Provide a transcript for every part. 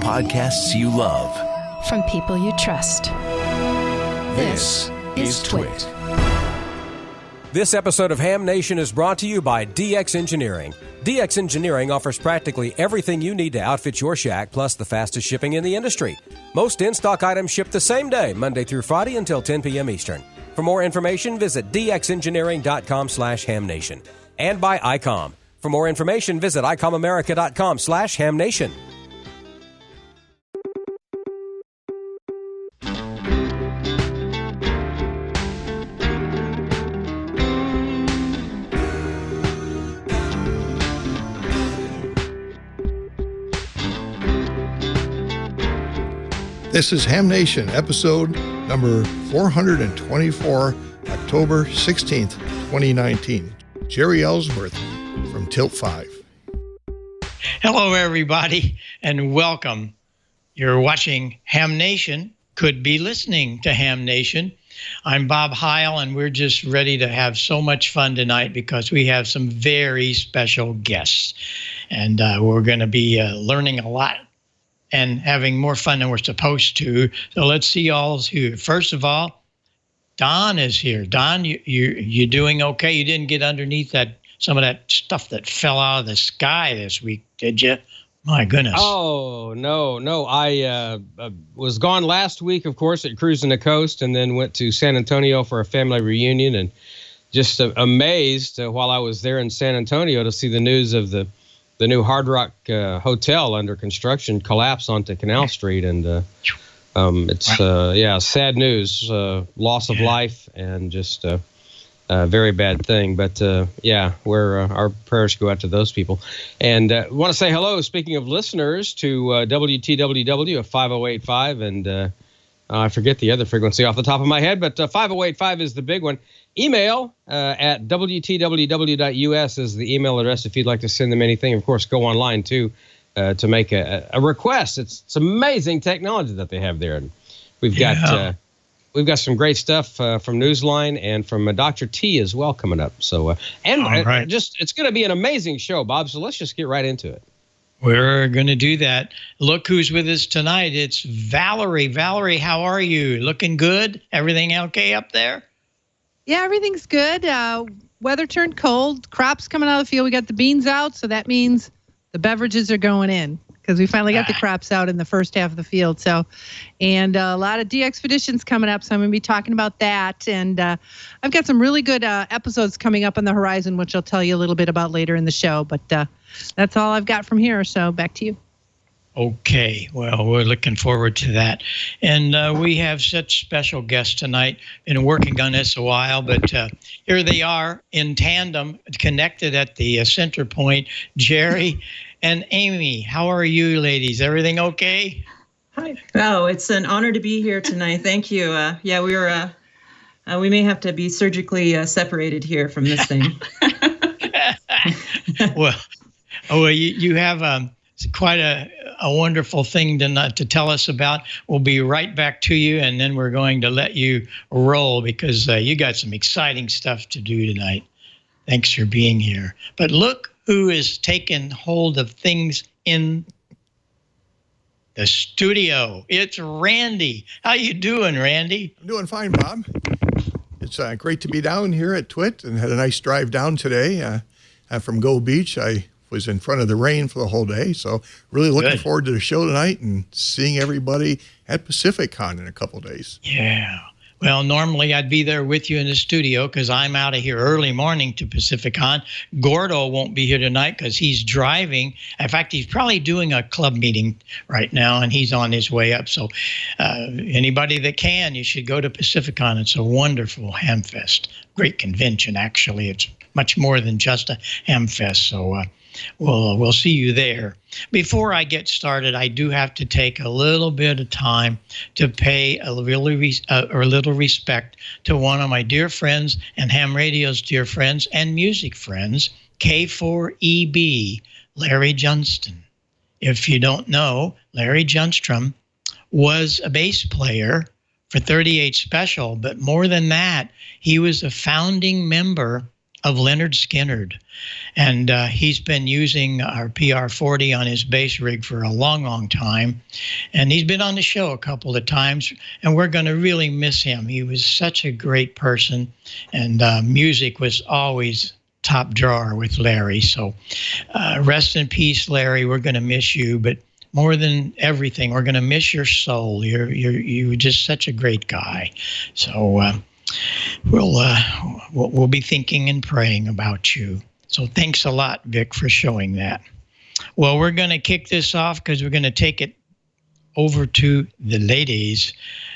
podcasts you love. From people you trust. This is Twit. This episode of Ham Nation is brought to you by DX Engineering. DX Engineering offers practically everything you need to outfit your shack, plus the fastest shipping in the industry. Most in-stock items ship the same day, Monday through Friday until 10 p.m. Eastern. For more information, visit dxengineering.com/hamnation. And by Icom. For more information, visit icomamerica.com/hamnation. This is Ham Nation, episode number 424, October 16th, 2019. Jeri Ellsworth from Tilt 5. Hello, everybody, and welcome. You're watching Ham Nation, could be listening to Ham Nation. I'm Bob Heil, and we're just ready to have so much fun tonight because we have some very special guests. And we're going to be learning a lot and having more fun than we're supposed to. So let's see all's who. First of all, Don is here. Don, you doing okay? You didn't get underneath some of that stuff that fell out of the sky this week, did you? My goodness. Oh, no. I was gone last week, of course, at Cruising the Coast, and then went to San Antonio for a family reunion, and just amazed while I was there in San Antonio to see the news of the new Hard Rock Hotel under construction collapse onto Canal Street. And it's, sad news, loss of life, and just a very bad thing. But, our prayers go out to those people. And I want to say hello, speaking of listeners, to WTWW of 5085. And I forget the other frequency off the top of my head, but 5085 is the big one. Email at WTWW.us is the email address if you'd like to send them anything. Of course, go online, too, to make a request. It's amazing technology that they have there. And we've got some great stuff from Newsline and from Dr. T as well coming up. So, it's going to be an amazing show, Bob. So let's just get right into it. We're going to do that. Look who's with us tonight. It's Valerie. Valerie, how are you? Looking good? Everything okay up there? Yeah, everything's good. Weather turned cold. Crops coming out of the field. We got the beans out, so that means the beverages are going in because we finally got the crops out in the first half of the field. So, and a lot of DXpeditions coming up, so I'm going to be talking about that. And I've got some really good episodes coming up on the horizon, which I'll tell you a little bit about later in the show. But that's all I've got from here. So back to you. Okay, well, we're looking forward to that. And we have such special guests tonight. Been working on this a while, but here they are in tandem, connected at the center point, Jeri and Amy. How are you, ladies? Everything okay? Hi. Oh, it's an honor to be here tonight. Thank you. We may have to be surgically separated here from this thing. well, you have quite a wonderful thing to tell us about. We'll be right back to you, and then we're going to let you roll because you got some exciting stuff to do tonight. Thanks for being here. But look who is taking hold of things in the studio. It's Randy. How you doing, Randy? I'm doing fine, Bob. It's great to be down here at Twit and had a nice drive down today from Go Beach. I was in front of the rain for the whole day, so really looking forward to the show tonight and seeing everybody at PacificCon in a couple days. Yeah. Well, normally I'd be there with you in the studio because I'm out of here early morning to PacificCon. Gordo won't be here tonight because he's driving. In fact, he's probably doing a club meeting right now, and he's on his way up. So anybody that can, you should go to PacificCon. It's a wonderful ham fest. Great convention, actually. It's much more than just a ham fest. So we'll see you there. Before I get started, I do have to take a little bit of time to pay a little respect to one of my dear friends and Ham Radio's dear friends and music friends, K4EB, Larry Johnston. If you don't know, Larry Johnston was a bass player for 38 Special, but more than that, he was a founding member of Leonard Skinnard. And he's been using our PR40 on his bass rig for a long, long time. And he's been on the show a couple of times, and we're going to really miss him. He was such a great person, and music was always top drawer with Larry. So rest in peace, Larry. We're going to miss you, but more than everything, we're going to miss your soul. You're just such a great guy. So we'll be thinking and praying about you. So thanks a lot, Vic, for showing that. Well, we're going to kick this off because we're going to take it over to the ladies.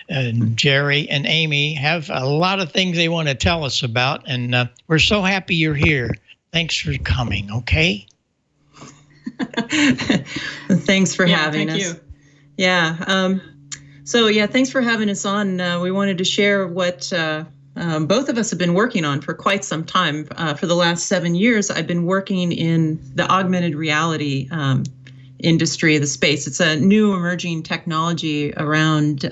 Jeri and Amy have a lot of things they want to tell us about, and we're so happy you're here. Thanks for coming, okay? Thanks for having us. Thank you. Yeah. Thanks for having us on. We wanted to share what both of us have been working on for quite some time. For the last 7 years, I've been working in the augmented reality industry, the space. It's a new emerging technology around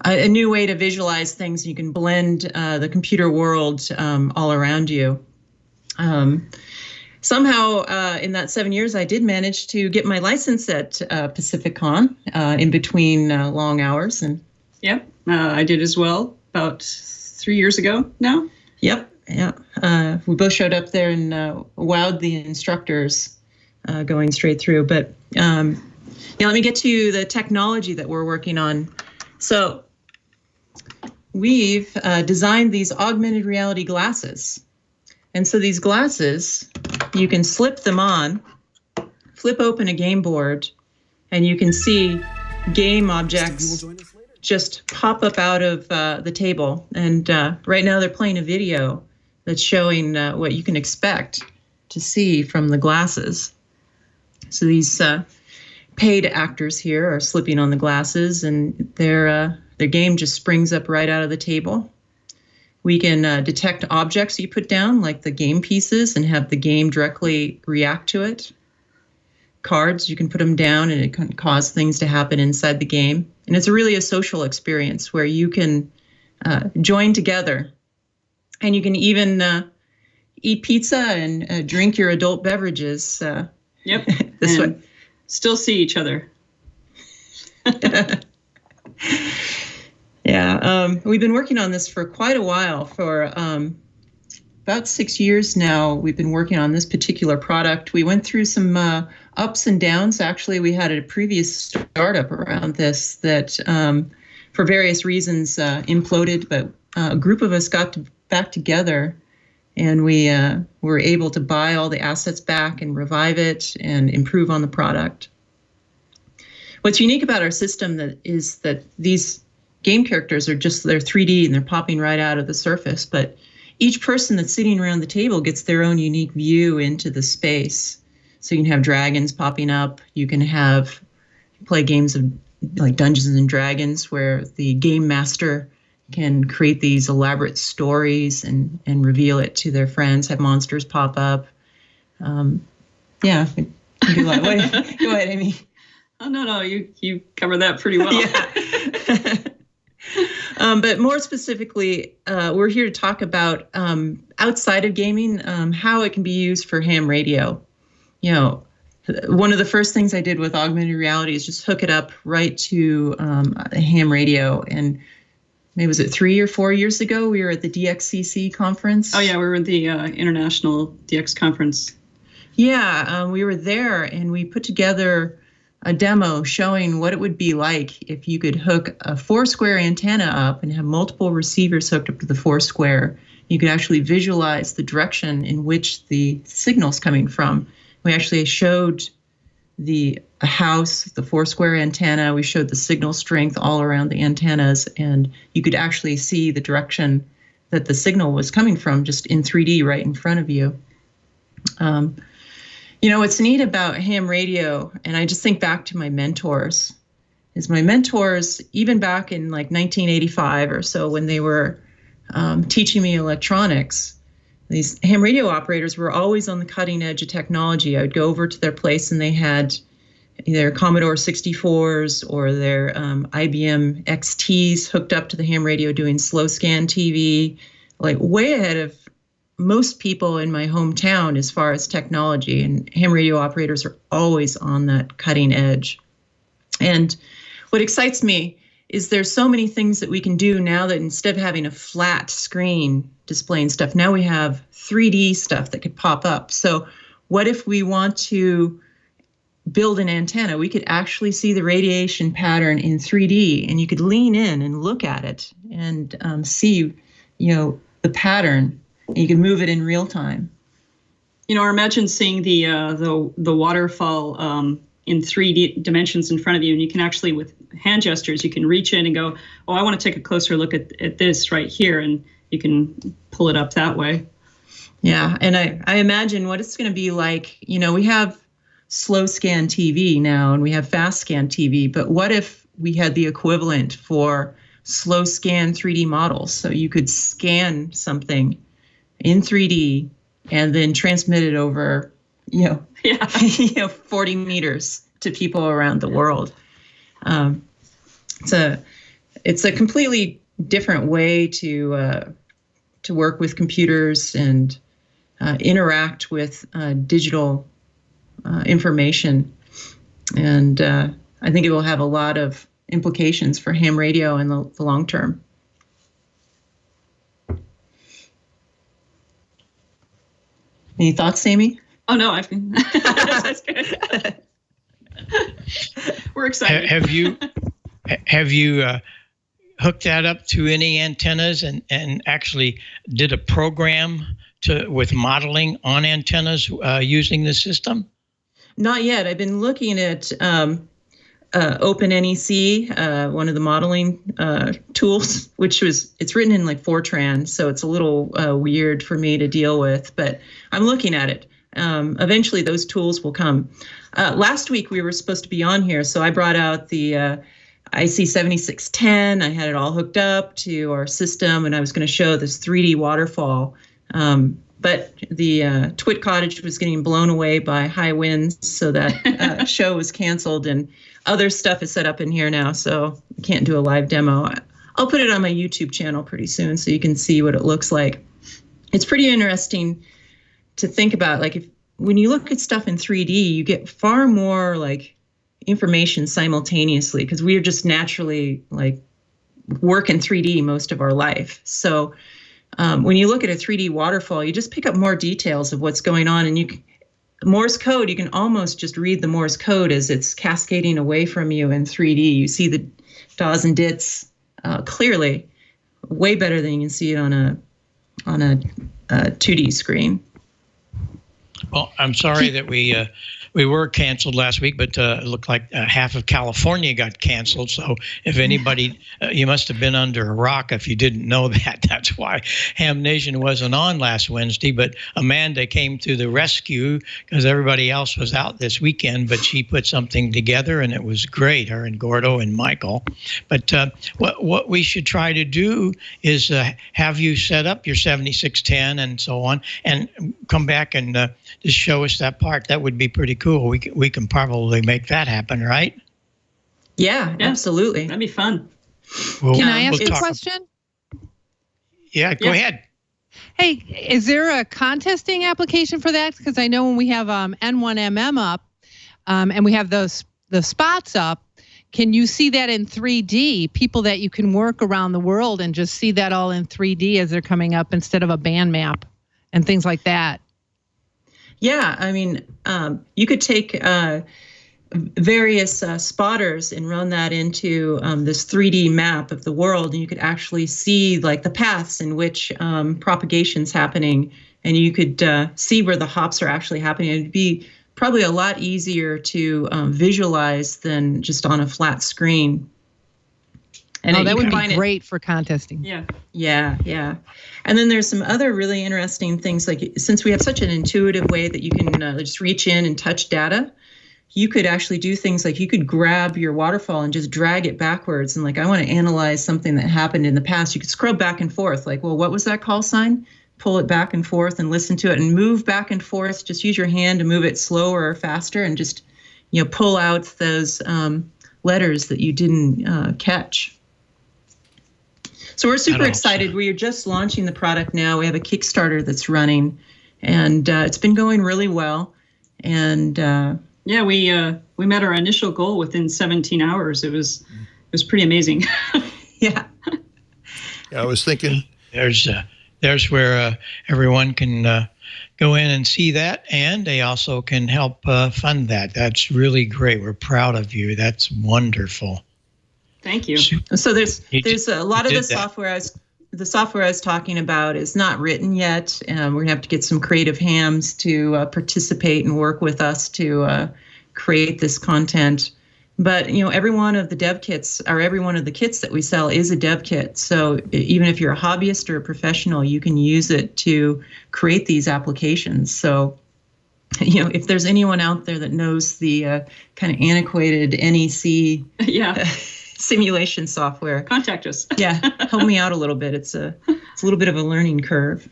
a new way to visualize things. You can blend the computer world all around you. Somehow, in that 7 years, I did manage to get my license at PacificCon in between long hours. And yep, I did as well about 3 years ago now. Yep, yeah. We both showed up there and wowed the instructors going straight through. But let me get to the technology that we're working on. So we've designed these augmented reality glasses. And so these glasses, you can slip them on, flip open a game board, and you can see game objects just pop up out of the table. And right now they're playing a video that's showing what you can expect to see from the glasses. So these paid actors here are slipping on the glasses, and their game just springs up right out of the table. We can detect objects you put down, like the game pieces, and have the game directly react to it. Cards, you can put them down, and it can cause things to happen inside the game. And it's really a social experience where you can join together. And you can even eat pizza and drink your adult beverages. Yep. This way. Still see each other. Yeah, we've been working on this for quite a while. For about 6 years now, we've been working on this particular product. We went through some ups and downs. Actually, we had a previous startup around this that, for various reasons, imploded. But a group of us got back together, and we were able to buy all the assets back and revive it and improve on the product. What's unique about our system is that these game characters they're 3D and they're popping right out of the surface, but each person that's sitting around the table gets their own unique view into the space. So you can have dragons popping up. You can play games of like Dungeons and Dragons where the game master can create these elaborate stories and reveal it to their friends, have monsters pop up. Yeah, we can do a lot. Go ahead, Amy. Oh, no, you covered that pretty well. Yeah. But more specifically, we're here to talk about outside of gaming, how it can be used for ham radio. You know, one of the first things I did with augmented reality is just hook it up right to a ham radio. And maybe was it 3 or 4 years ago, we were at the DXCC conference. Oh, yeah, we were at the International DX conference. Yeah, we were there and we put together a demo showing what it would be like if you could hook a 4-square antenna up and have multiple receivers hooked up to the 4-square. You could actually visualize the direction in which the signal's coming from. We actually showed a house, the 4-square antenna. We showed the signal strength all around the antennas, and you could actually see the direction that the signal was coming from just in 3D right in front of you. You know, what's neat about ham radio, and I just think back to my mentors, is my mentors, even back in like 1985 or so when they were teaching me electronics, these ham radio operators were always on the cutting edge of technology. I would go over to their place and they had their Commodore 64s or their IBM XTs hooked up to the ham radio doing slow scan TV, like way ahead of most people in my hometown as far as technology, and ham radio operators are always on that cutting edge. And what excites me is there's so many things that we can do now that instead of having a flat screen displaying stuff, now we have 3D stuff that could pop up. So what if we want to build an antenna? We could actually see the radiation pattern in 3D, and you could lean in and look at it and see, the pattern. And you can move it in real time. Or imagine seeing the waterfall in 3D dimensions in front of you, and you can actually, with hand gestures, you can reach in and go, oh, I want to take a closer look at this right here, and you can pull it up that way. Yeah, and I imagine what it's going to be like. We have slow scan TV now, and we have fast scan TV, but what if we had the equivalent for slow scan 3D models? So you could scan something in 3D and then transmit it over, 40 meters to people around the world. It's a completely different way to work with computers and interact with digital information. And I think it will have a lot of implications for ham radio in the long term. Any thoughts, Sammy? Oh, no, I've been. That's good. We're excited. Have you hooked that up to any antennas and actually did a program with modeling on antennas using the system? Not yet. I've been looking at OpenNEC, one of the modeling tools, it's written in like Fortran, so it's a little weird for me to deal with, but I'm looking at it. Eventually those tools will come. Last week we were supposed to be on here, so I brought out the IC7610. I had it all hooked up to our system, and I was going to show this 3D waterfall. But the Twit Cottage was getting blown away by high winds, so that show was canceled, and other stuff is set up in here now, so we can't do a live demo. I'll put it on my YouTube channel pretty soon so you can see what it looks like. It's pretty interesting to think about, like, when you look at stuff in 3D, you get far more like information simultaneously, because we are just naturally like work in 3D most of our life. So when you look at a 3D waterfall, you just pick up more details of what's going on, and Morse code, you can almost just read the Morse code as it's cascading away from you in 3D. You see the dots and dits clearly, way better than you can see it on a 2D screen. Well, I'm sorry that we were canceled last week, but it looked like half of California got canceled. So if anybody, you must have been under a rock if you didn't know that. That's why Ham Nation wasn't on last Wednesday. But Amanda came to the rescue because everybody else was out this weekend. But she put something together, and it was great, her and Gordo and Michael. But what we should try to do is have you set up your 7610 and so on, and come back and just show us that part. That would be pretty cool. We can probably make that happen, right? Yeah, absolutely. That'd be fun. Well, Can I ask you a question? Yeah, go ahead. Hey, is there a contesting application for that? Because I know when we have N1MM up and we have the spots up, can you see that in 3D? People that you can work around the world and just see that all in 3D as they're coming up instead of a band map and things like that. Yeah, I mean, you could take various spotters and run that into this 3D map of the world, and you could actually see like the paths in which propagation's happening, and you could see where the hops are actually happening. It'd be probably a lot easier to visualize than just on a flat screen. And that would be great for contesting. Yeah. And then there's some other really interesting things, like since we have such an intuitive way that you can just reach in and touch data, you could actually do things like you could grab your waterfall and just drag it backwards. And like, I want to analyze something that happened in the past. You could scrub back and forth, like, well, what was that call sign? Pull it back and forth and listen to it and move back and forth. Just use your hand to move it slower or faster and just, pull out those letters that you didn't catch. So we're super excited. We are just launching the product now. We have a Kickstarter that's running, and it's been going really well. And we met our initial goal within 17 hours. It was pretty amazing. Yeah. I was thinking there's where everyone can go in and see that, and they also can help fund that. That's really great. We're proud of you. That's wonderful. Thank you. So there's a lot of the software I was talking about is not written yet. We're gonna have to get some creative hams to participate and work with us to create this content. But every one of the dev kits, or every one of the kits that we sell, is a dev kit. So even if you're a hobbyist or a professional, you can use it to create these applications. So if there's anyone out there that knows the kind of antiquated NEC simulation software, contact us. Help me out a little bit. It's a little bit of a learning curve.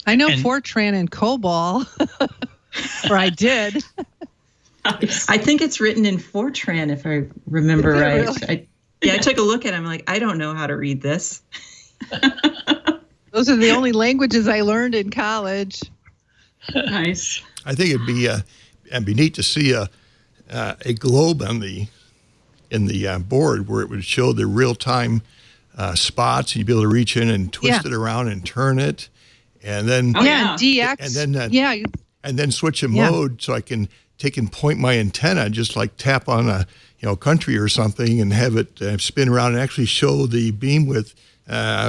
I know Fortran and COBOL, or I did. I think it's written in Fortran, if I remember right. Really? I took a look at it. I'm like, I don't know how to read this. Those are the only languages I learned in college. Nice. I think it'd be neat to see a globe in the board where it would show the real-time spots. You'd be able to reach in and twist it around and turn it, and then DX, and then switch a mode so I can take and point my antenna, just like tap on a country or something, and have it spin around and actually show the beam width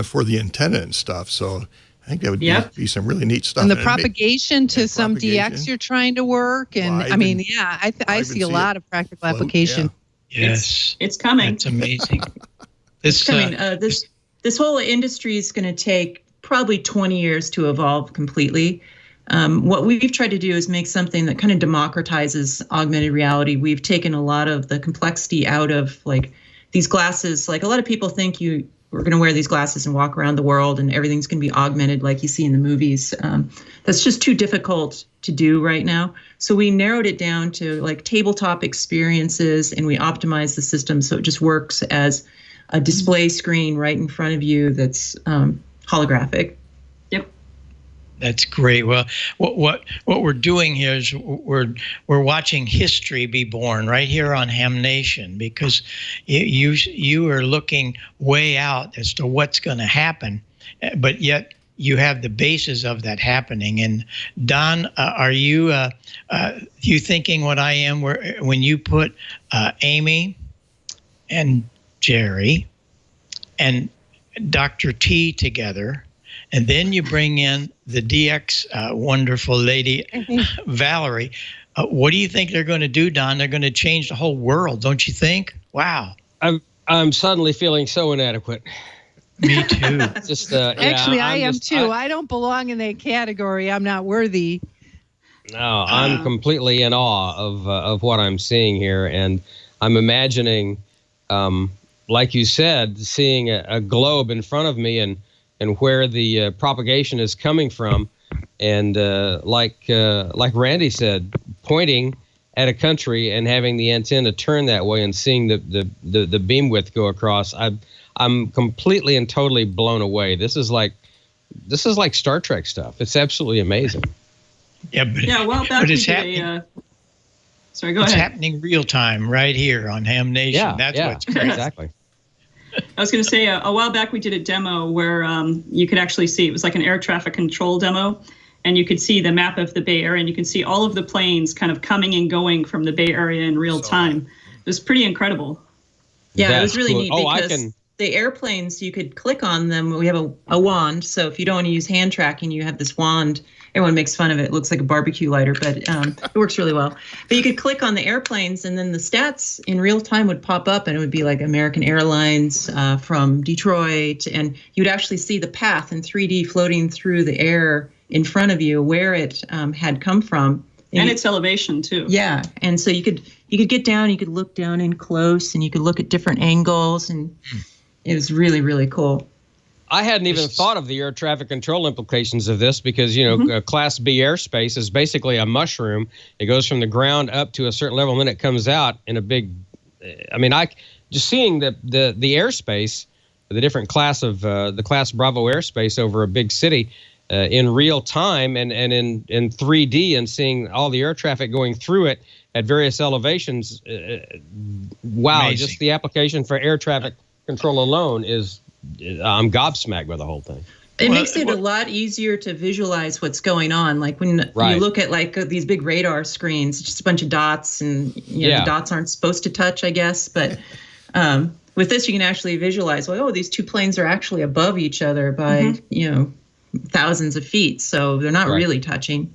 for the antenna and stuff. So I think that would be some really neat stuff. And the propagation to some DX you're trying to work, and I see a lot of practical application. Yeah. Yes, it's coming. It's amazing. It's coming. This whole industry is going to take probably 20 years to evolve completely. What we've tried to do is make something that kind of democratizes augmented reality. We've taken a lot of the complexity out of these glasses. Like, a lot of people think we're going to wear these glasses and walk around the world and everything's going to be augmented like you see in the movies. That's just too difficult to do right now. So we narrowed it down to tabletop experiences, and we optimized the system so it just works as a display screen right in front of you that's holographic. That's great. Well, what we're doing here is we're watching history be born right here on Ham Nation, because you are looking way out as to what's going to happen, but yet you have the basis of that happening. And Don, are you thinking what I am? When you put Amy and Jeri and Dr. T together, and then you bring in the DX wonderful lady, Valerie. What do you think they're going to do, Don? They're going to change the whole world, don't you think? Wow. I'm suddenly feeling so inadequate. Me too. Actually, I am too. I don't belong in that category. I'm not worthy. No, I'm completely in awe of what I'm seeing here, and I'm imagining, like you said, seeing a globe in front of me and where the propagation is coming from, and like Randy said, pointing at a country and having the antenna turn that way and seeing the beam width go across. I'm completely and totally blown away. This is like Star Trek stuff. It's absolutely amazing. But it's happening. Sorry, go ahead. It's happening real time right here on Ham Nation. That's what's great. Exactly. I was going to say a while back we did a demo where you could actually see, it was like an air traffic control demo, and you could see the map of the Bay Area, and you can see all of the planes kind of coming and going from the Bay Area in real time. It was pretty incredible. Yeah, it was really neat because the airplanes, you could click on them. We have a wand, so if you don't want to use hand tracking, you have this wand. Everyone makes fun of it. It looks like a barbecue lighter, but it works really well. But you could click on the airplanes, and then the stats in real time would pop up, and it would be like American Airlines from Detroit, and you'd actually see the path in 3D floating through the air in front of you where it had come from. And its elevation, too. Yeah, and so you could get down, you could look down in close, and you could look at different angles, and it was really, really cool. I hadn't even thought of the air traffic control implications of this because, Class B airspace is basically a mushroom. It goes from the ground up to a certain level, and then it comes out in a big, just seeing the airspace the different class of the Class Bravo airspace over a big city in real time and in 3D, and seeing all the air traffic going through it at various elevations. Wow, Amazing. Just the application for air traffic control alone is, I'm gobsmacked by the whole thing. It makes it a lot easier to visualize what's going on. Like when you look at like these big radar screens, just a bunch of dots, and the dots aren't supposed to touch, I guess. But with this, you can actually visualize, these two planes are actually above each other by, thousands of feet. So they're not really touching.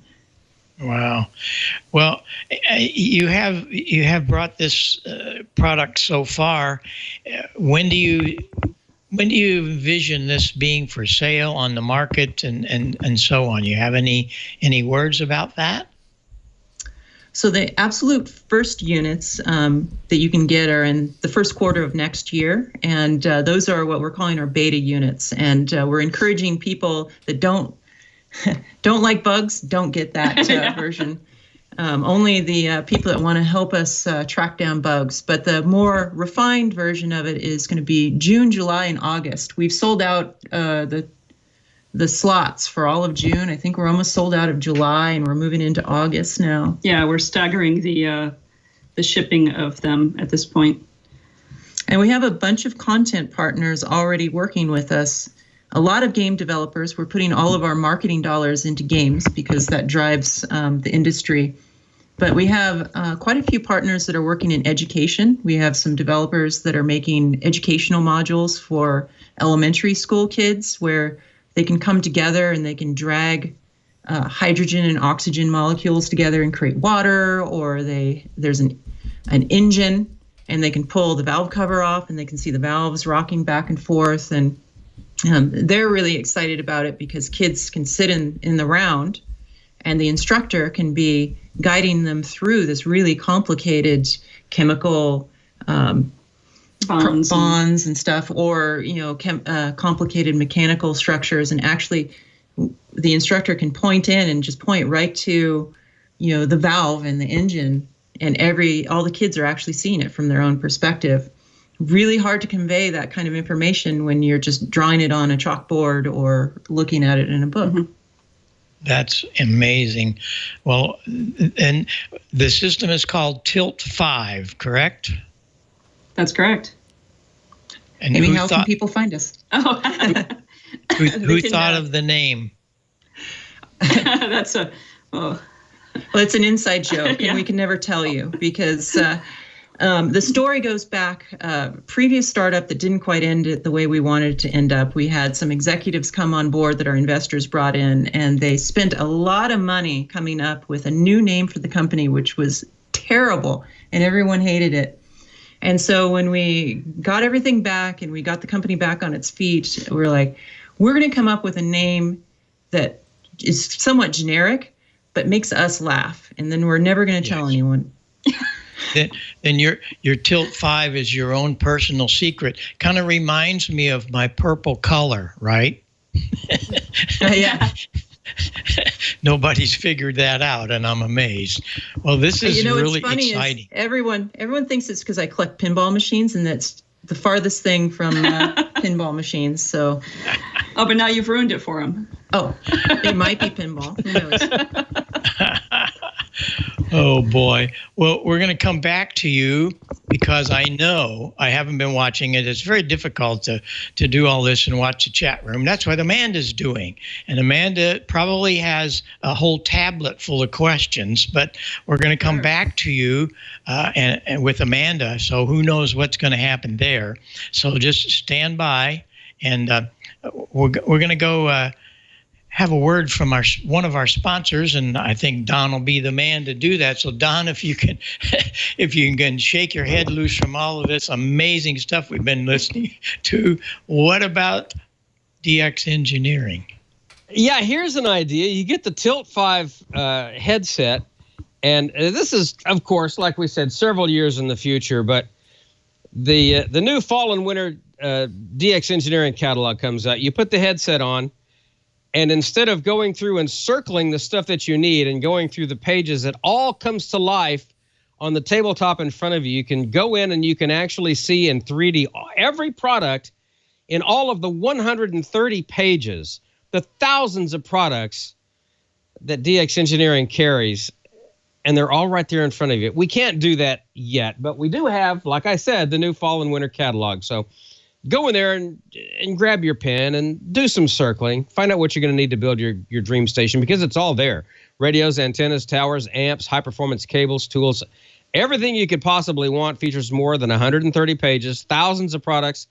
Wow. Well, you have brought this product so far. When do you envision this being for sale on the market and so on? You have any words about that? So the absolute first units that you can get are in the first quarter of next year, and those are what we're calling our beta units. And we're encouraging people that don't like bugs, don't get that version. Only the people that want to help us track down bugs. But the more refined version of it is going to be June, July, and August. We've sold out the slots for all of June. I think we're almost sold out of July, and we're moving into August now. Yeah, we're staggering the shipping of them at this point. And we have a bunch of content partners already working with us. A lot of game developers. We're putting all of our marketing dollars into games because that drives the industry. But we have quite a few partners that are working in education. We have some developers that are making educational modules for elementary school kids where they can come together and they can drag hydrogen and oxygen molecules together and create water, or there's an engine and they can pull the valve cover off and they can see the valves rocking back and forth. And they're really excited about it because kids can sit in the round and the instructor can be guiding them through this really complicated chemical bonds and stuff, or complicated mechanical structures. And actually the instructor can point in and just point right to the valve and the engine, and all the kids are actually seeing it from their own perspective. Really hard to convey that kind of information when you're just drawing it on a chalkboard or looking at it in a book. Mm-hmm. That's amazing. Well, and the system is called Tilt 5, correct? That's correct. And Amy, how can people find us? Oh, who thought of the name? That's well, it's an inside joke, and we can never tell you because the story goes back. Previous startup that didn't quite end it the way we wanted it to end up. We had some executives come on board that our investors brought in, and they spent a lot of money coming up with a new name for the company, which was terrible, and everyone hated it. And so when we got everything back and we got the company back on its feet, we're like, we're going to come up with a name that is somewhat generic, but makes us laugh. And then we're never going to tell anyone. Then your Tilt 5 is your own personal secret. Kind of reminds me of my purple color, right? Yeah. Nobody's figured that out, and I'm amazed. Well, this is really exciting. Everyone thinks it's because I collect pinball machines, and that's the farthest thing from pinball machines. So. Oh, but now you've ruined it for them. Oh, it might be pinball. Who knows? Oh, boy. Well, we're going to come back to you because I know I haven't been watching it. It's very difficult to do all this and watch the chat room. That's what Amanda's doing. And Amanda probably has a whole tablet full of questions, but we're going to come back to you and with Amanda. So who knows what's going to happen there. So just stand by, and we're going to go have a word from one of our sponsors, and I think Don will be the man to do that. So Don, if you can shake your head loose from all of this amazing stuff we've been listening to, what about DX Engineering? Yeah, here's an idea. You get the Tilt 5 headset, and this is, of course, like we said, several years in the future, but the new fall and winter DX Engineering catalog comes out. You put the headset on, and instead of going through and circling the stuff that you need and going through the pages, it all comes to life on the tabletop in front of you. You can go in and you can actually see in 3D every product in all of the 130 pages, the thousands of products that DX Engineering carries, and they're all right there in front of you. We can't do that yet, but we do have, like I said, the new fall and winter catalog. So go in there and grab your pen and do some circling. Find out what you're going to need to build your dream station, because it's all there. Radios, antennas, towers, amps, high-performance cables, tools. Everything you could possibly want features more than 130 pages, thousands of products,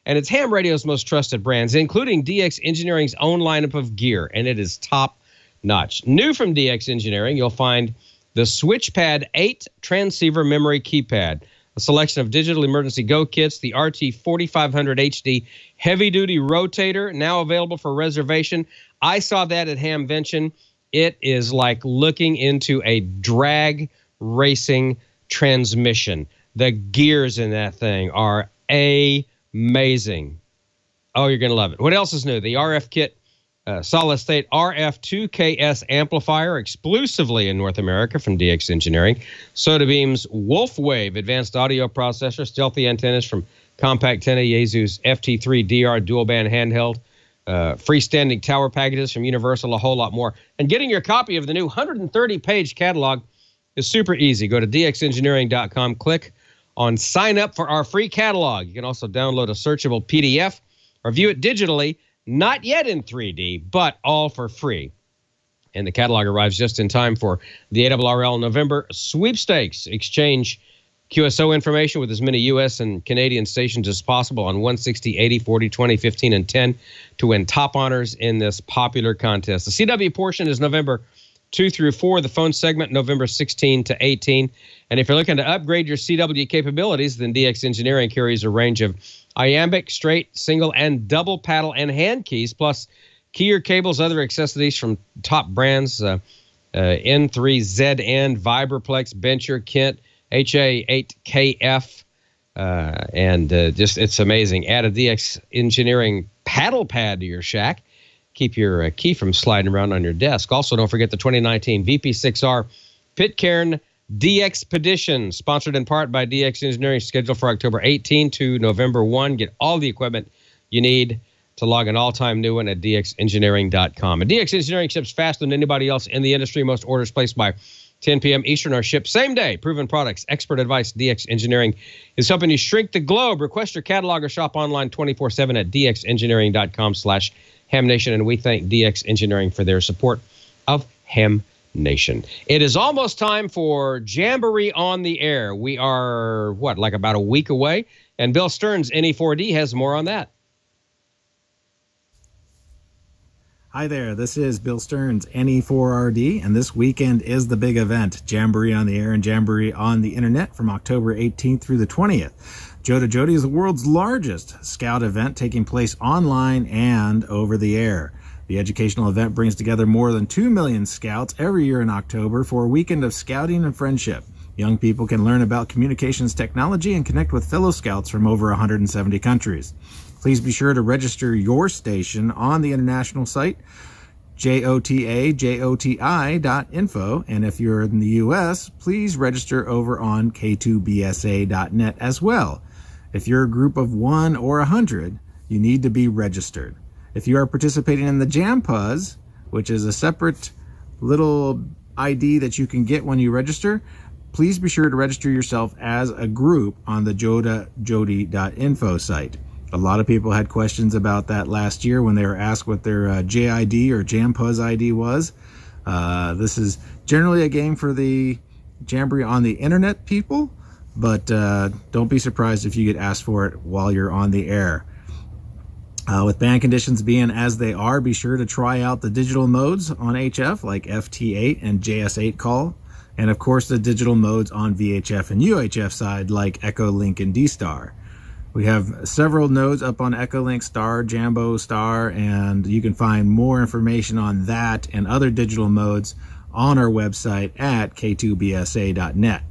and it's ham radio's most trusted brands, including DX Engineering's own lineup of gear, and it is top-notch. New from DX Engineering, you'll find the SwitchPad 8 transceiver memory keypad, a selection of digital emergency go kits, the RT4500 HD heavy-duty rotator, now available for reservation. I saw that at Hamvention. It is like looking into a drag racing transmission. The gears in that thing are amazing. Oh, you're going to love it. What else is new? The RF kit solid-state RF2KS amplifier exclusively in North America from DX Engineering. Sodabeam's Wolfwave advanced audio processor, stealthy antennas from Compact Tenna, Yaesu's FT3 DR dual-band handheld, freestanding tower packages from Universal, a whole lot more. And getting your copy of the new 130-page catalog is super easy. Go to dxengineering.com, click on sign up for our free catalog. You can also download a searchable PDF or view it digitally, not yet in 3D, but all for free. And the catalog arrives just in time for the ARRL November sweepstakes. Exchange QSO information with as many U.S. and Canadian stations as possible on 160, 80, 40, 20, 15, and 10 to win top honors in this popular contest. The CW portion is November 2 through 4, the phone segment November 16 to 18. And if you're looking to upgrade your CW capabilities, then DX Engineering carries a range of iambic, straight, single, and double paddle and hand keys, plus keyer cables, other accessories from top brands, N3ZN, Vibraplex, Bencher, Kent, HA8KF, and just it's amazing. Add a DX Engineering paddle pad to your shack. Keep your key from sliding around on your desk. Also, don't forget the 2019 VP6R Pitcairn DXpedition, sponsored in part by DX Engineering, scheduled for October 18 to November 1. Get all the equipment you need to log an all-time new one at dxengineering.com. And DX Engineering ships faster than anybody else in the industry. Most orders placed by 10 p.m. Eastern are shipped same day. Proven products, expert advice. DX Engineering is helping you shrink the globe. Request your catalog or shop online 24/7 at dxengineering.com/HamNation. And we thank DX Engineering for their support of Ham Nation. It is almost time for Jamboree on the Air. We are, like about a week away? And Bill Stearns, NE4D, has more on that. Hi there, this is Bill Stearns, NE4RD, and this weekend is the big event, Jamboree on the Air and Jamboree on the Internet from October 18th through the 20th. Joda Jodi is the world's largest scout event taking place online and over the air. The educational event brings together more than 2 million scouts every year in October for a weekend of scouting and friendship. Young people can learn about communications technology and connect with fellow scouts from over 170 countries. Please be sure to register your station on the international site, jotajoti.info. And if you're in the U.S., please register over on k2bsa.net as well. If you're a group of 1 or 100, you need to be registered. If you are participating in the JamPuzz, which is a separate little ID that you can get when you register, please be sure to register yourself as a group on the jotajoti.info site. A lot of people had questions about that last year when they were asked what their JID or JamPuzz ID was. This is generally a game for the Jamboree on the Internet people, but don't be surprised if you get asked for it while you're on the air. With band conditions being as they are, be sure to try out the digital modes on HF like FT8 and JS8 call, and of course the digital modes on VHF and UHF side like Echo Link and D-Star. We have several nodes up on Echolink, Star, Jambo, Star, and you can find more information on that and other digital modes on our website at k2bsa.net.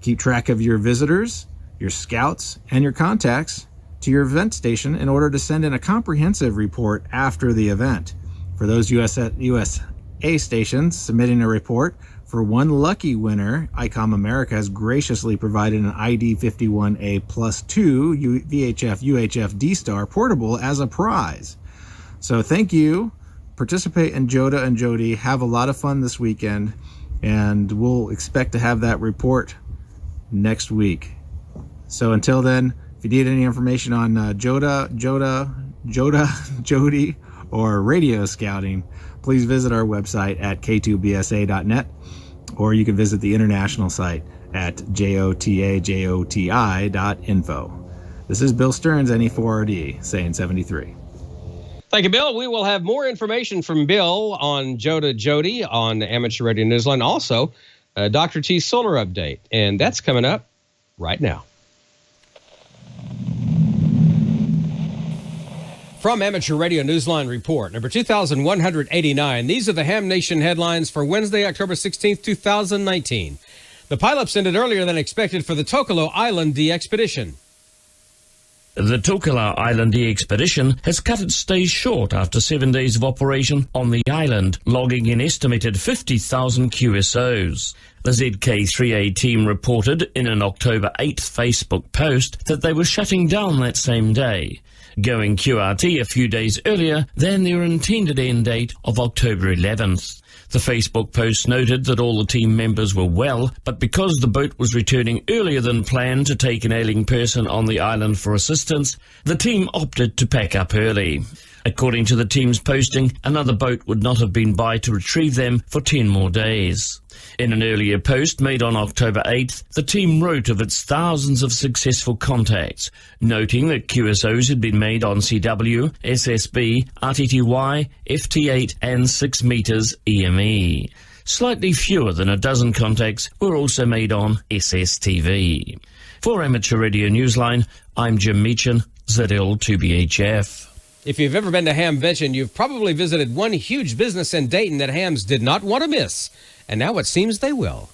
Keep track of your visitors, your scouts, and your contacts to your event station in order to send in a comprehensive report after the event. For those USA stations submitting a report, For one lucky winner, Icom America has graciously provided an ID51A Plus 2 VHF UHF D-Star portable as a prize. So thank you. Participate in Joda and Jody. Have a lot of fun this weekend, and we'll expect to have that report next week. So until then, if you need any information on Joda, Jody, or radio scouting, please visit our website at k2bsa.net, or you can visit the international site at jotajoti.info. This is Bill Stearns, NE4RD, saying 73. Thank you, Bill. We will have more information from Bill on Joda Jody on Amateur Radio Newsline. Also, Dr. T's solar update, and that's coming up right now. From Amateur Radio Newsline Report, number 2189, these are the Ham Nation headlines for Wednesday, October 16th, 2019. The pileups ended earlier than expected for the Tokelo Island D-Expedition. The Tokelo Island D-Expedition has cut its stays short after 7 days of operation on the island, logging an estimated 50,000 QSOs. The ZK3A team reported in an October 8th Facebook post that they were shutting down that same day, going QRT a few days earlier than their intended end date of October 11th. The Facebook post noted that all the team members were well, but because the boat was returning earlier than planned to take an ailing person on the island for assistance, the team opted to pack up early. According to the team's posting, another boat would not have been by to retrieve them for 10 more days. In an earlier post made on October 8th, the team wrote of its thousands of successful contacts, noting that QSOs had been made on CW, SSB, RTTY, FT8 and 6 meters EME. Slightly fewer than a dozen contacts were also made on SSTV. For Amateur Radio Newsline, I'm Jim Meechan, ZL2BHF. If you've ever been to Hamvention, you've probably visited one huge business in Dayton that hams did not want to miss. And now it seems they will.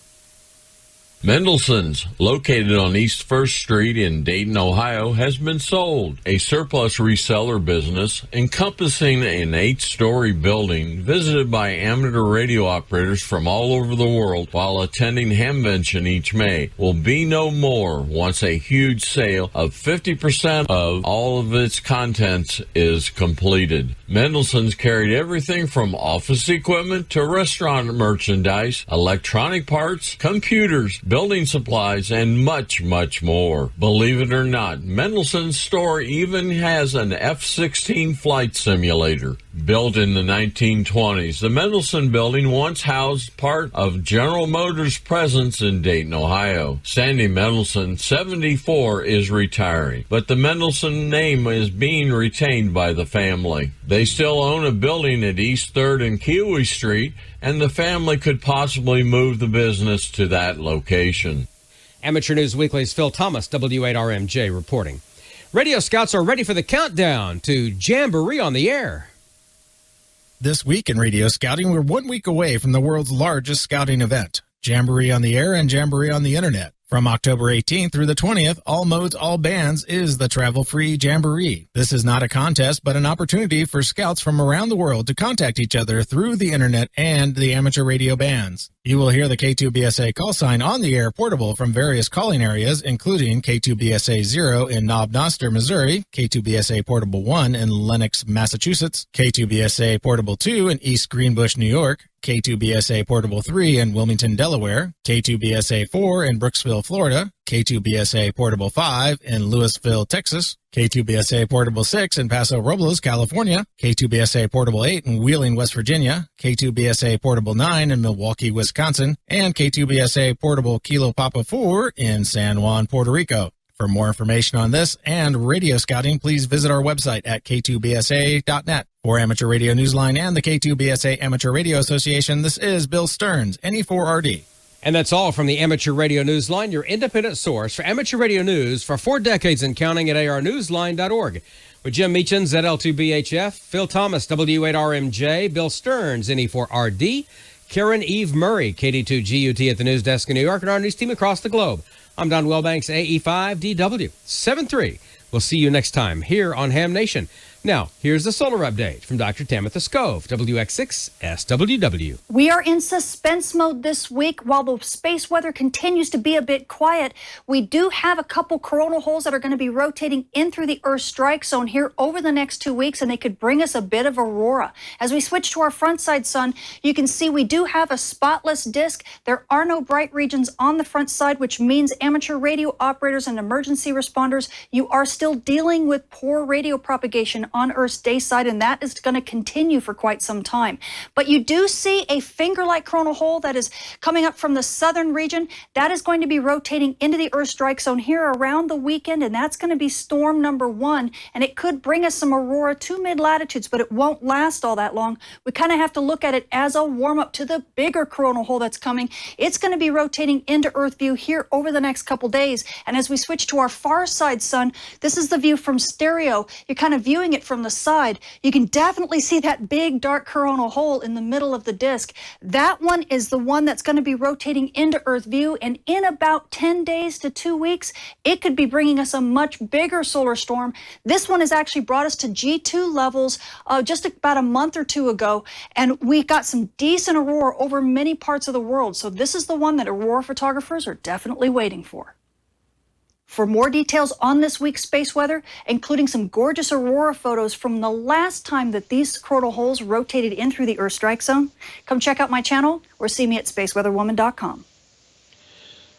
Mendelssohn's, located on East 1st Street in Dayton, Ohio, has been sold. A surplus reseller business encompassing an 8-story building visited by amateur radio operators from all over the world while attending Hamvention each May will be no more once a huge sale of 50% of all of its contents is completed. Mendelssohn's carried everything from office equipment to restaurant merchandise, electronic parts, computers, building supplies, and much, much more. Believe it or not, Mendelssohn's store even has an F-16 flight simulator. Built in the 1920s, the Mendelssohn building once housed part of General Motors' presence in Dayton, Ohio. Sandy Mendelssohn, 74, is retiring, but the Mendelssohn name is being retained by the family. They still own a building at East 3rd and Kiwi Street, and the family could possibly move the business to that location. Amateur News Weekly's Phil Thomas, W8RMJ, reporting. Radio Scouts are ready for the countdown to Jamboree On The Air. This week in radio scouting, we're 1 week away from the world's largest scouting event, Jamboree On The Air and Jamboree on the Internet. From October 18th through the 20th, all modes, all bands is the travel-free Jamboree. This is not a contest, but an opportunity for scouts from around the world to contact each other through the internet and the amateur radio bands. You will hear the K2BSA call sign on the air portable from various calling areas, including K2BSA 0 in Knob Noster, Missouri, K2BSA Portable 1 in Lenox, Massachusetts, K2BSA Portable 2 in East Greenbush, New York, K2BSA Portable 3 in Wilmington, Delaware, K2BSA 4 in Brooksville, Florida, K2BSA Portable 5 in Louisville, Texas, K2BSA Portable 6 in Paso Robles, California, K2BSA Portable 8 in Wheeling, West Virginia, K2BSA Portable 9 in Milwaukee, Wisconsin, and K2BSA Portable Kilo Papa 4 in San Juan, Puerto Rico. For more information on this and radio scouting, please visit our website at k2bsa.net. For Amateur Radio Newsline and the K2BSA Amateur Radio Association, this is Bill Stearns, NE4RD. And that's all from the Amateur Radio Newsline, your independent source for amateur radio news for 4 decades and counting at arnewsline.org. With Jim Meechan, ZL2BHF, Phil Thomas, W8RMJ, Bill Stearns, NE4RD, Karen Eve Murray, KD2GUT at the news desk in New York, and our news team across the globe. I'm Don Wilbanks, AE5DW 73. We'll see you next time here on Ham Nation. Now, here's the solar update from Dr. Tamitha Skov, WX6 SWW. We are in suspense mode this week. While the space weather continues to be a bit quiet, we do have a couple coronal holes that are going to be rotating in through the Earth strike zone here over the next 2 weeks, and they could bring us a bit of aurora. As we switch to our front side sun, you can see we do have a spotless disk. There are no bright regions on the front side, which means amateur radio operators and emergency responders, you are still dealing with poor radio propagation on Earth's day side, and that is going to continue for quite some time. But you do see a finger-like coronal hole that is coming up from the southern region. That is going to be rotating into the Earth strike zone here around the weekend, and that's going to be storm number 1, and it could bring us some aurora to mid-latitudes, but it won't last all that long. We kind of have to look at it as a warm-up to the bigger coronal hole that's coming. It's going to be rotating into Earth view here over the next couple days, and as we switch to our far side sun, this is the view from stereo. You're kind of viewing it from the side. You can definitely see that big dark coronal hole in the middle of the disk. That one is the one that's going to be rotating into Earth view, and in about 10 days to 2 weeks, it could be bringing us a much bigger solar storm. This one has actually brought us to G2 levels just about a month or two ago, and we got some decent aurora over many parts of the world. So this is the one that aurora photographers are definitely waiting for. For more details on this week's space weather, including some gorgeous aurora photos from the last time that these coronal holes rotated in through the Earth strike zone, come check out my channel or see me at spaceweatherwoman.com.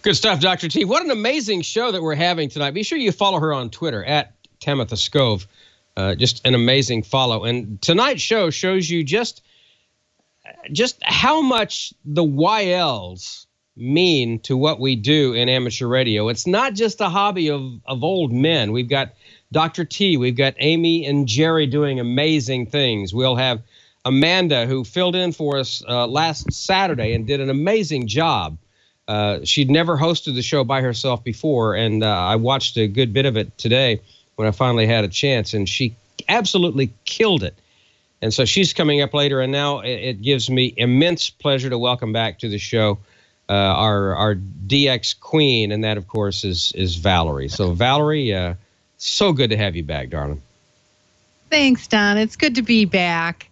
Good stuff, Dr. T. What an amazing show that we're having tonight. Be sure you follow her on Twitter at Tamitha Skov. Just an amazing follow. And tonight's show shows you just how much the YLs mean to what we do in amateur radio. It's not just a hobby of old men. We've got Dr. T, we've got Amy and Jeri doing amazing things. We'll have Amanda, who filled in for us last Saturday and did an amazing job. She'd never hosted the show by herself before, and I watched a good bit of it today when I finally had a chance, and she absolutely killed it. And so she's coming up later, and now it gives me immense pleasure to welcome back to the show our DX queen, and that, of course, is Valerie. So, Valerie, so good to have you back, darling. Thanks, Don. It's good to be back.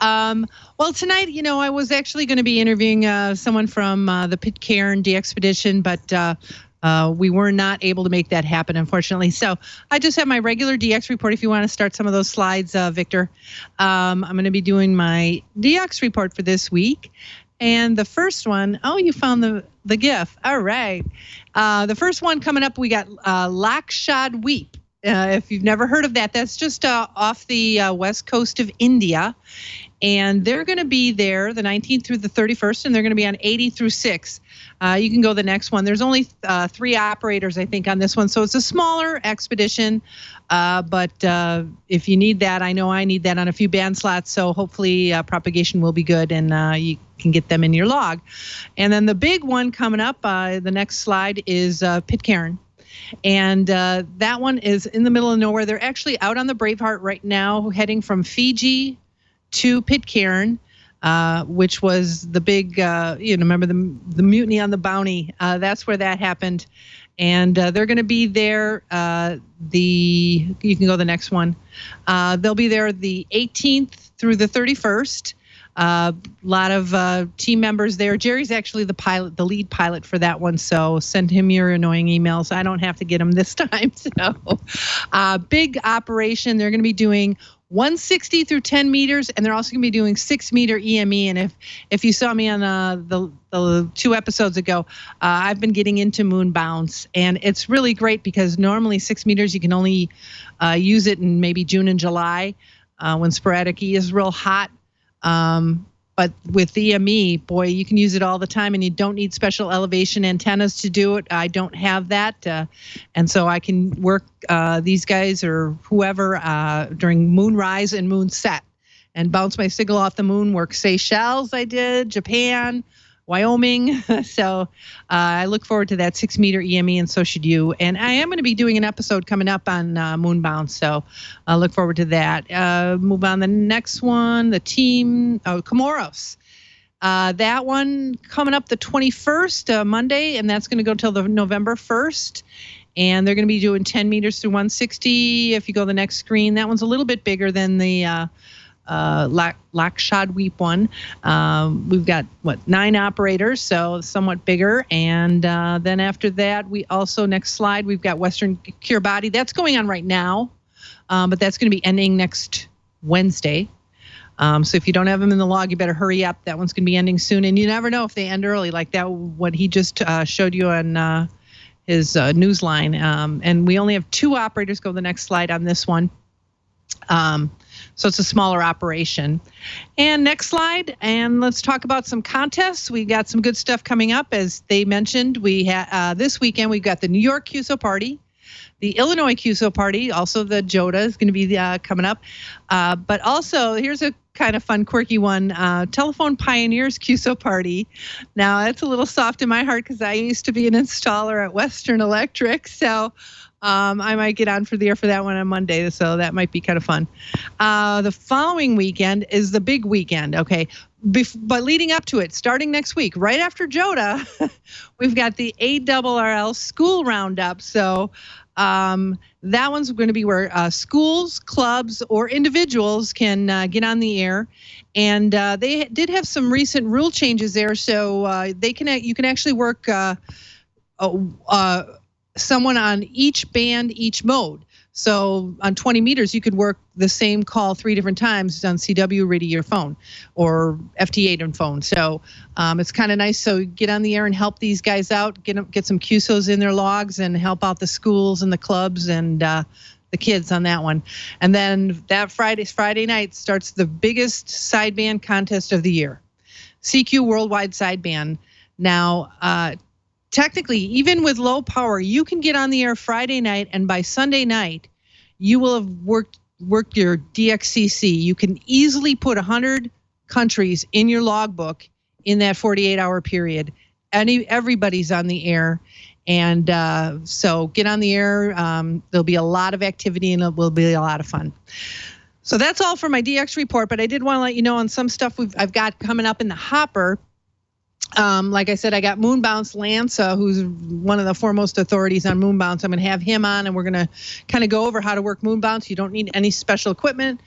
Well, tonight, I was actually going to be interviewing someone from the Pitcairn DXpedition, but we were not able to make that happen, unfortunately. So I just have my regular DX report. If you want to start some of those slides, Victor, I'm going to be doing my DX report for this week. And the first one, you found the GIF. All right. The first one coming up, we got Lakshad Weep. If you've never heard of that, that's just off the west coast of India. And they're going to be there the 19th through the 31st, and they're going to be on 80 through 6. You can go the next one. There's only 3 operators, I think, on this one. So it's a smaller expedition. But if you need that, I know I need that on a few band slots. So hopefully propagation will be good, and you can get them in your log. And then the big one coming up, the next slide, is Pitcairn. And that one is in the middle of nowhere. They're actually out on the Braveheart right now, heading from Fiji to Pitcairn, which was the big, remember the mutiny on the Bounty. That's where that happened. And they're going to be there. You can go the next one. They'll be there the 18th through the 31st. A lot of team members there. Jeri's actually the lead pilot for that one, so send him your annoying emails. I don't have to get them this time. So, big operation. They're going to be doing 160 through 10 meters, and they're also going to be doing 6-meter EME. And if you saw me on the 2 episodes ago, I've been getting into moon bounce, and it's really great because normally 6 meters you can only use it in maybe June and July when sporadic E is real hot. But with EME, boy, you can use it all the time, and you don't need special elevation antennas to do it. I don't have that. And so I can work these guys or whoever during moonrise and moon set and bounce my signal off the moon, work Seychelles I did, Japan, Wyoming. So I look forward to that 6-meter EME, and so should you. And I am going to be doing an episode coming up on Moonbound, so I look forward to that. Move on the next one, the team, Comoros. That one coming up the 21st, Monday, and that's going to go till the November 1st. And they're going to be doing 10 meters through 160. If you go to the next screen, that one's a little bit bigger than the Lakshad Weep one. We've got 9 operators, so somewhat bigger. And then after that, we also, next slide, we've got Western Kiribati. That's going on right now, but that's going to be ending next Wednesday. So if you don't have them in the log, you better hurry up. That one's going to be ending soon, and you never know if they end early, like that what he just showed you on his Newsline. And we only have 2 operators. Go to the next slide on this one. So it's a smaller operation. And next slide, and let's talk about some contests. We got some good stuff coming up. As they mentioned, we this weekend we've got the New York QSO Party, the Illinois QSO Party, also the JOTA is going to be coming up. But also, here's a kind of fun, quirky one, Telephone Pioneers QSO Party. Now, that's a little soft in my heart because I used to be an installer at Western Electric, so I might get on for the air for that one on Monday, so that might be kind of fun. The following weekend is the big weekend, okay? But leading up to it, starting next week, right after JOTA, we've got the ARRL School Roundup. So that one's going to be where schools, clubs, or individuals can get on the air. And they did have some recent rule changes there, so you can actually work someone on each band, each mode. So on 20 meters, you could work the same call 3 different times on CW radio your phone or FT8 on phone. So it's kind of nice. So get on the air and help these guys out, get some QSOs in their logs and help out the schools and the clubs and the kids on that one. And then that Friday night starts the biggest sideband contest of the year, CQ Worldwide Sideband. Now, technically, even with low power, you can get on the air Friday night, and by Sunday night, you will have worked your DXCC. You can easily put 100 countries in your logbook in that 48-hour period. Everybody's on the air, and so get on the air. There'll be a lot of activity, and it will be a lot of fun. So that's all for my DX report, but I did want to let you know on some stuff I've got coming up in the hopper. Like I said, I got Moonbounce Lance, who's one of the foremost authorities on Moonbounce. I'm going to have him on, and we're going to kind of go over how to work Moonbounce. You don't need any special equipment,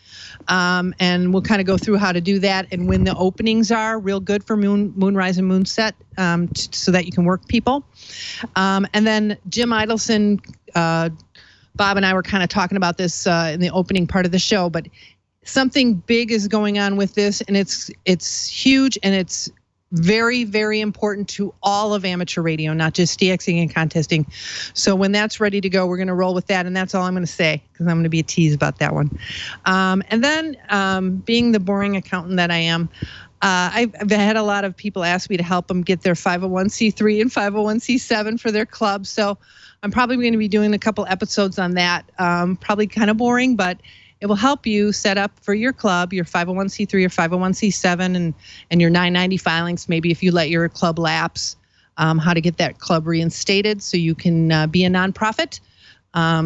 and we'll kind of go through how to do that and when the openings are real good for Moonrise and Moonset, so that you can work people. And then Jim Idelson, Bob and I were kind of talking about this in the opening part of the show, but something big is going on with this, and it's huge, and it's very, very important to all of amateur radio, not just DXing and contesting. So when that's ready to go, we're going to roll with that, and that's all I'm going to say because I'm going to be a tease about that one. And then being the boring accountant that I am, I've had a lot of people ask me to help them get their 501c3 and 501c7 for their club. So I'm probably going to be doing a couple episodes on that. Probably kind of boring, but it will help you set up for your club, your 501c3 or 501c7 and your 990 filings, maybe if you let your club lapse, how to get that club reinstated so you can be a nonprofit.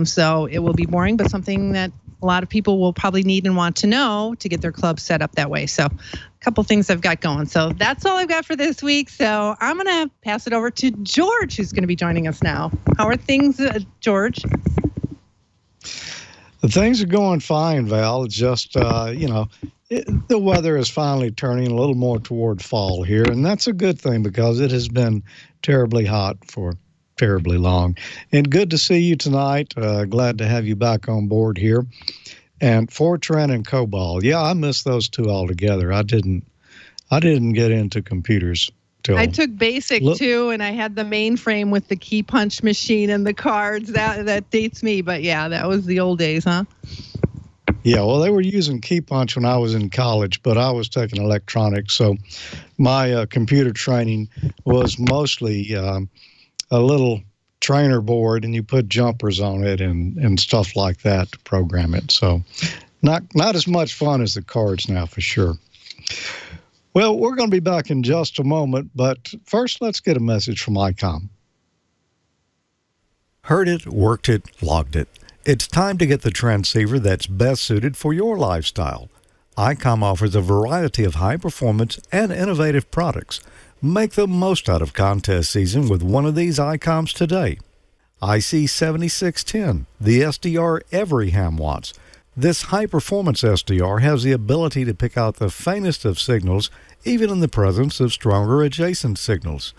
So it will be boring, but something that a lot of people will probably need and want to know to get their club set up that way. So a couple things I've got going. So that's all I've got for this week. So I'm going to pass it over to George, who's going to be joining us now. How are things, George? Things are going fine, Val. It's just, the weather is finally turning a little more toward fall here, and that's a good thing because it has been terribly hot for terribly long. And good to see you tonight. Glad to have you back on board here. And Fortran and COBOL. Yeah, I miss those two altogether. I didn't get into computers. I took basic too, and I had the mainframe with the key punch machine and the cards. That dates me, but yeah, that was the old days, huh? Yeah, well, they were using key punch when I was in college, but I was taking electronics, so my computer training was mostly a little trainer board, and you put jumpers on it and stuff like that to program it. So not as much fun as the cards now, for sure. Well, we're going to be back in just a moment, but first let's get a message from Icom. Heard it, worked it, logged it. It's time to get the transceiver that's best suited for your lifestyle. Icom offers a variety of high-performance and innovative products. Make the most out of contest season with one of these Icoms today. IC7610, the SDR every ham wants. This high-performance SDR has the ability to pick out the faintest of signals, even in the presence of stronger adjacent signals.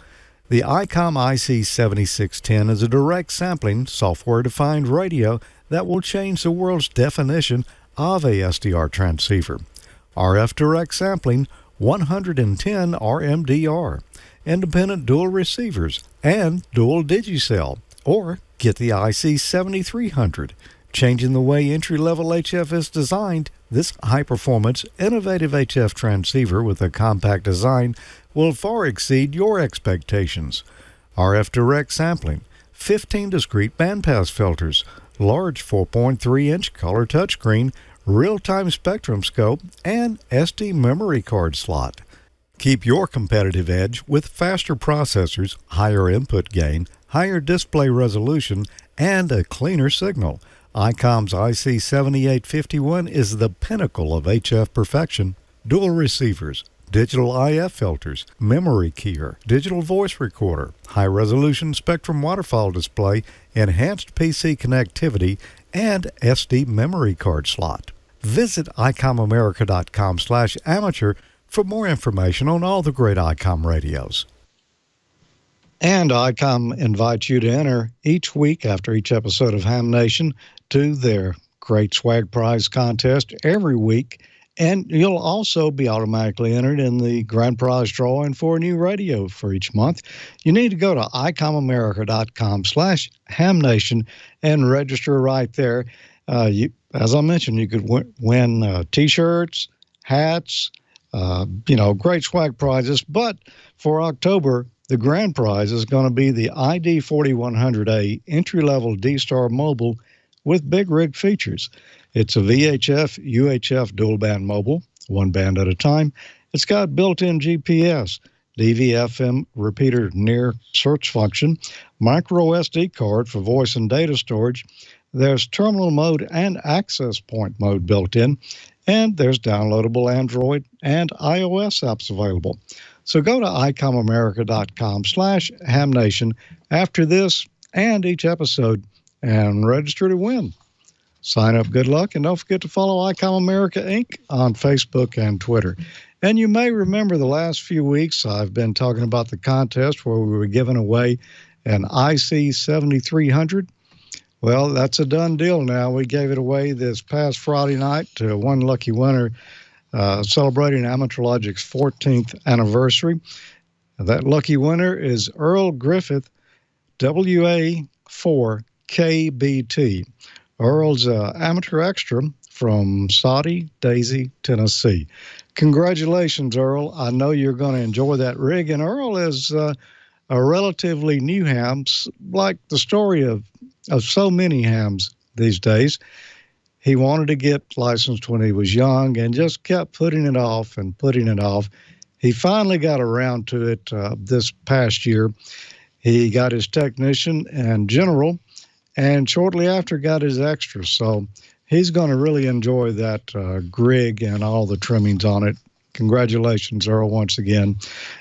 The Icom IC7610 is a direct sampling, software-defined radio that will change the world's definition of a SDR transceiver. RF direct sampling, 110 RMDR, independent dual receivers, and dual digicell. Or get the IC7300. Changing the way entry-level HF is designed, this high-performance, innovative HF transceiver with a compact design will far exceed your expectations. RF direct sampling, 15 discrete bandpass filters, large 4.3-inch color touchscreen, real-time spectrum scope, and SD memory card slot. Keep your competitive edge with faster processors, higher input gain, higher display resolution, and a cleaner signal. Icom's IC7851 is the pinnacle of HF perfection. Dual receivers, digital IF filters, memory keyer, digital voice recorder, high-resolution spectrum waterfall display, enhanced PC connectivity, and SD memory card slot. Visit ICOMAmerica.com/amateur for more information on all the great Icom radios. And Icom invites you to enter each week after each episode of Ham Nation to their great swag prize contest every week. And you'll also be automatically entered in the grand prize drawing for a new radio for each month. You need to go to ICOMAmerica.com/HamNation and register right there. As I mentioned, you could win T-shirts, hats, great swag prizes. But for October, the grand prize is going to be the ID4100A entry-level D-Star Mobile with big rig features. It's a VHF, UHF dual-band mobile, one band at a time. It's got built-in GPS, DV-FM repeater near search function, micro SD card for voice and data storage. There's terminal mode and access point mode built in, and there's downloadable Android and iOS apps available. So go to ICOMAmerica.com/HamNation after this and each episode and register to win. Sign up, good luck, and don't forget to follow Icom America Inc. on Facebook and Twitter. And you may remember the last few weeks I've been talking about the contest where we were giving away an IC7300. Well, that's a done deal now. We gave it away this past Friday night to one lucky winner celebrating Amateurlogic's 14th anniversary. That lucky winner is Earl Griffith, WA4KBT. Earl's amateur extra from Soddy Daisy, Tennessee. Congratulations, Earl. I know you're going to enjoy that rig. And Earl is a relatively new ham, like the story of so many hams these days. He wanted to get licensed when he was young and just kept putting it off and putting it off. He finally got around to it this past year. He got his technician and general, and shortly after got his extra. So he's going to really enjoy that grig and all the trimmings on it. Congratulations, Earl, once again.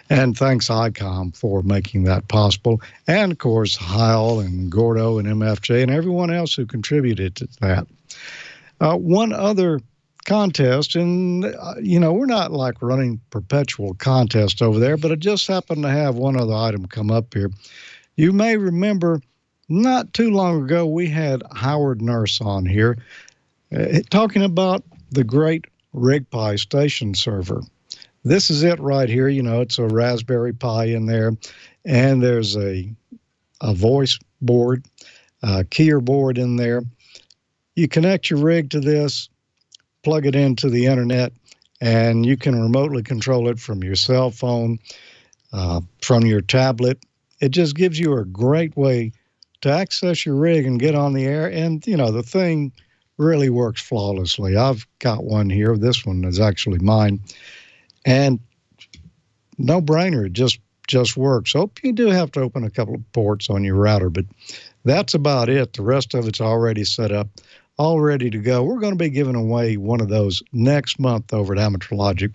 And thanks, Icom, for making that possible. And, of course, Heil and Gordo and MFJ and everyone else who contributed to that. One other contest, and, we're not like running perpetual contests over there, but it just happened to have one other item come up here. You may remember not too long ago, we had Howard Nurse on here talking about the great RigPi station server. This is it right here. It's a Raspberry Pi in there, and there's a voice board, keyer board in there. You connect your rig to this, plug it into the internet, and you can remotely control it from your cell phone, from your tablet. It just gives you a great way to access your rig and get on the air. And, the thing really works flawlessly. I've got one here. This one is actually mine. And no brainer, it just works. Oh, you do have to open a couple of ports on your router, but that's about it. The rest of it's already set up. all ready to go. We're going to be giving away one of those next month over at Amateur Logic.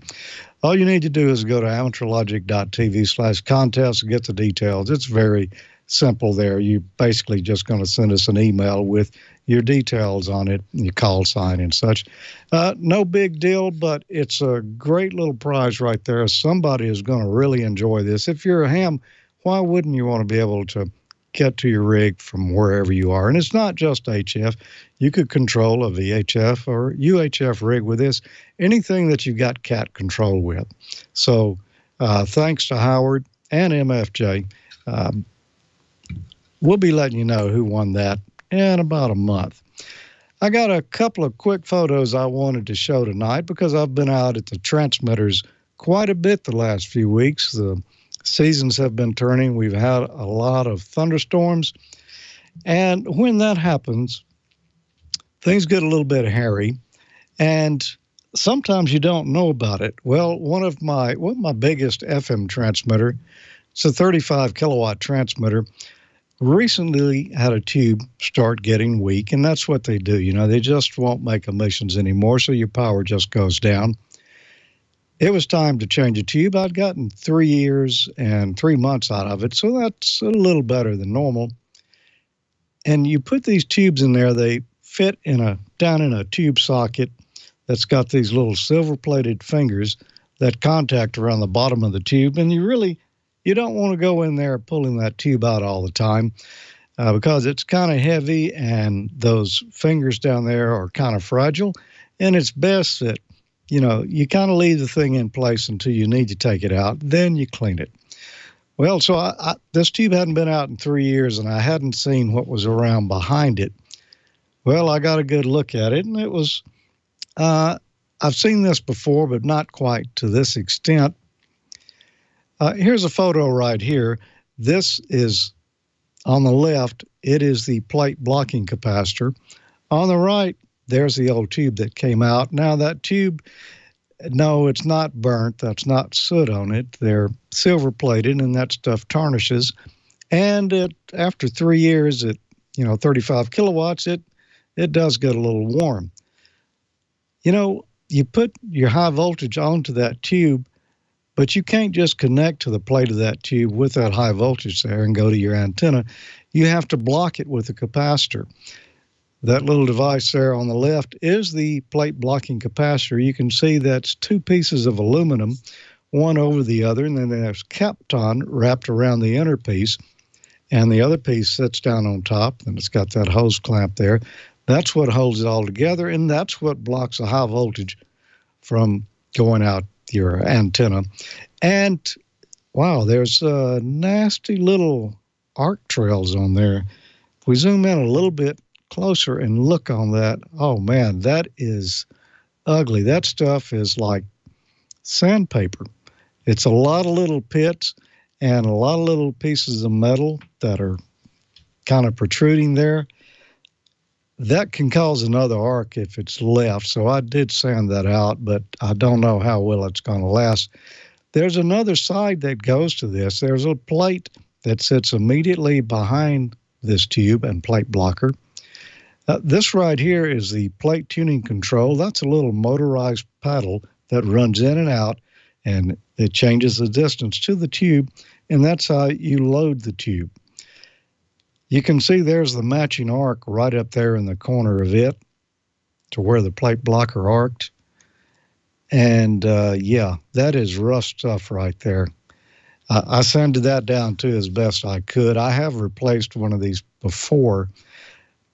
All you need to do is go to amateurlogic.tv/contest and get the details. It's very simple there. You're basically just going to send us an email with your details on it, your call sign and such. No big deal, but it's a great little prize right there. Somebody is going to really enjoy this. If you're a ham, why wouldn't you want to be able to get to your rig from wherever you are? And it's not just HF. You could control a VHF or UHF rig with this, anything that you got cat control with. So thanks to Howard and MFJ. We'll be letting you know who won that in about a month. I got a couple of quick photos I wanted to show tonight because I've been out at the transmitters quite a bit the last few weeks. The seasons have been turning. We've had a lot of thunderstorms. And when that happens, things get a little bit hairy. And sometimes you don't know about it. Well, one of my biggest FM transmitter, it's a 35 kilowatt transmitter, recently had a tube start getting weak, and that's what they do. You know, they just won't make emissions anymore, so your power just goes down. It was time to change a tube. I'd gotten 3 years and 3 months out of it, so that's a little better than normal. And you put these tubes in there, they fit down in a tube socket that's got these little silver-plated fingers that contact around the bottom of the tube, and you don't want to go in there pulling that tube out all the time because it's kind of heavy and those fingers down there are kind of fragile. And it's best that, you kind of leave the thing in place until you need to take it out. Then you clean it. Well, so this tube hadn't been out in 3 years and I hadn't seen what was around behind it. Well, I got a good look at it, and it was, I've seen this before, but not quite to this extent. Here's a photo right here. This is on the left. It is the plate blocking capacitor. On the right, there's the old tube that came out. Now that tube, no, it's not burnt. That's not soot on it. They're silver plated, and that stuff tarnishes. And after 3 years at 35 kilowatts, it does get a little warm. You put your high voltage onto that tube, but you can't just connect to the plate of that tube with that high voltage there and go to your antenna. You have to block it with a capacitor. That little device there on the left is the plate blocking capacitor. You can see that's two pieces of aluminum, one over the other, and then there's Kapton wrapped around the inner piece, and the other piece sits down on top, and it's got that hose clamp there. That's what holds it all together, and that's what blocks the high voltage from going out your antenna. And wow, there's nasty little arc trails on there. If we zoom in a little bit closer and look on that, oh man, that is ugly. That stuff is like sandpaper. It's a lot of little pits and a lot of little pieces of metal that are kind of protruding there. That can cause another arc if it's left, so I did sand that out, but I don't know how well it's going to last. There's another side that goes to this. There's a plate that sits immediately behind this tube and plate blocker. This right here is the plate tuning control. That's a little motorized paddle that runs in and out, and it changes the distance to the tube, and that's how you load the tube. You can see there's the matching arc right up there in the corner of it to where the plate blocker arced. And yeah, that is rough stuff right there. I sanded that down too as best I could. I have replaced one of these before.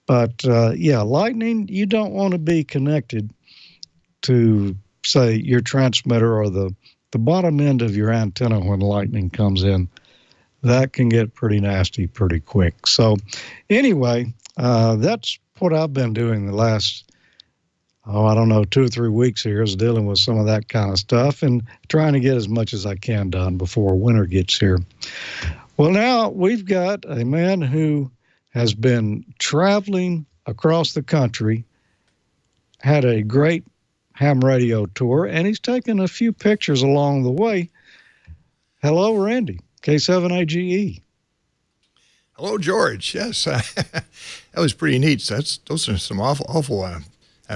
But yeah, lightning, you don't want to be connected to, say, your transmitter or the bottom end of your antenna when lightning comes in. That can get pretty nasty pretty quick. So anyway, that's what I've been doing the last, 2 or 3 weeks here, is dealing with some of that kind of stuff and trying to get as much as I can done before winter gets here. Well, now we've got a man who has been traveling across the country, had a great ham radio tour, and he's taken a few pictures along the way. Hello, Randy. K7AGE. Hello, George. Yes, that was pretty neat. Those are some awful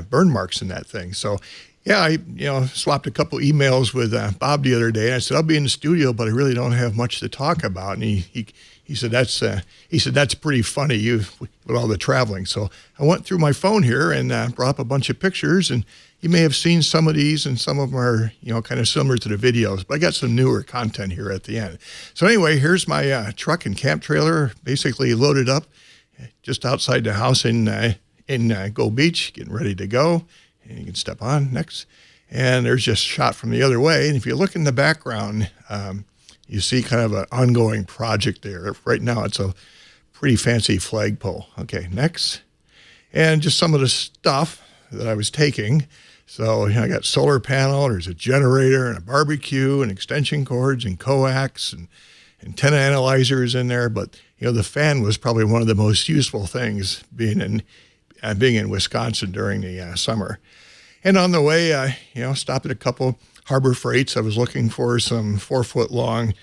burn marks in that thing. So, yeah, I swapped a couple emails with Bob the other day, and I said I'll be in the studio, but I really don't have much to talk about. And he said that's pretty funny with all the traveling. So I went through my phone here and brought up a bunch of pictures, and you may have seen some of these, and some of them are kind of similar to the videos. But I got some newer content here at the end. So anyway, here's my truck and camp trailer, basically loaded up, just outside the house in Gold Beach, getting ready to go. And you can step on next. And there's just a shot from the other way. And if you look in the background, you see kind of an ongoing project there. Right now, it's a pretty fancy flagpole. Okay, next. And just some of the stuff that I was taking. So I got solar panel, there's a generator and a barbecue and extension cords and coax and antenna analyzers in there. But, the fan was probably one of the most useful things being in Wisconsin during the summer. And on the way, stopped at a couple Harbor Freights. I was looking for some 4-foot-long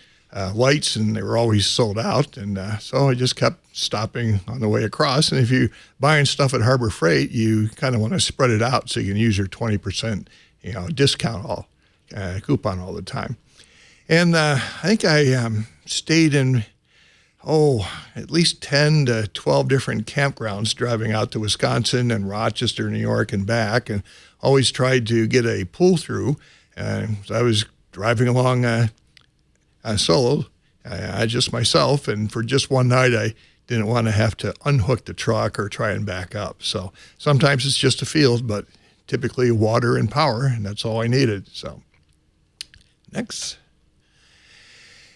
lights, and they were always sold out. And so I just kept stopping on the way across. And if you're buying stuff at Harbor Freight, you kind of want to spread it out so you can use your 20% discount coupon all the time. And I think I stayed in at least 10 to 12 different campgrounds driving out to Wisconsin and Rochester, New York, and back, and always tried to get a pull-through. I was driving along solo, just myself, and for just one night, I didn't want to have to unhook the truck or try and back up. So sometimes it's just a field, but typically water and power, and that's all I needed. So next.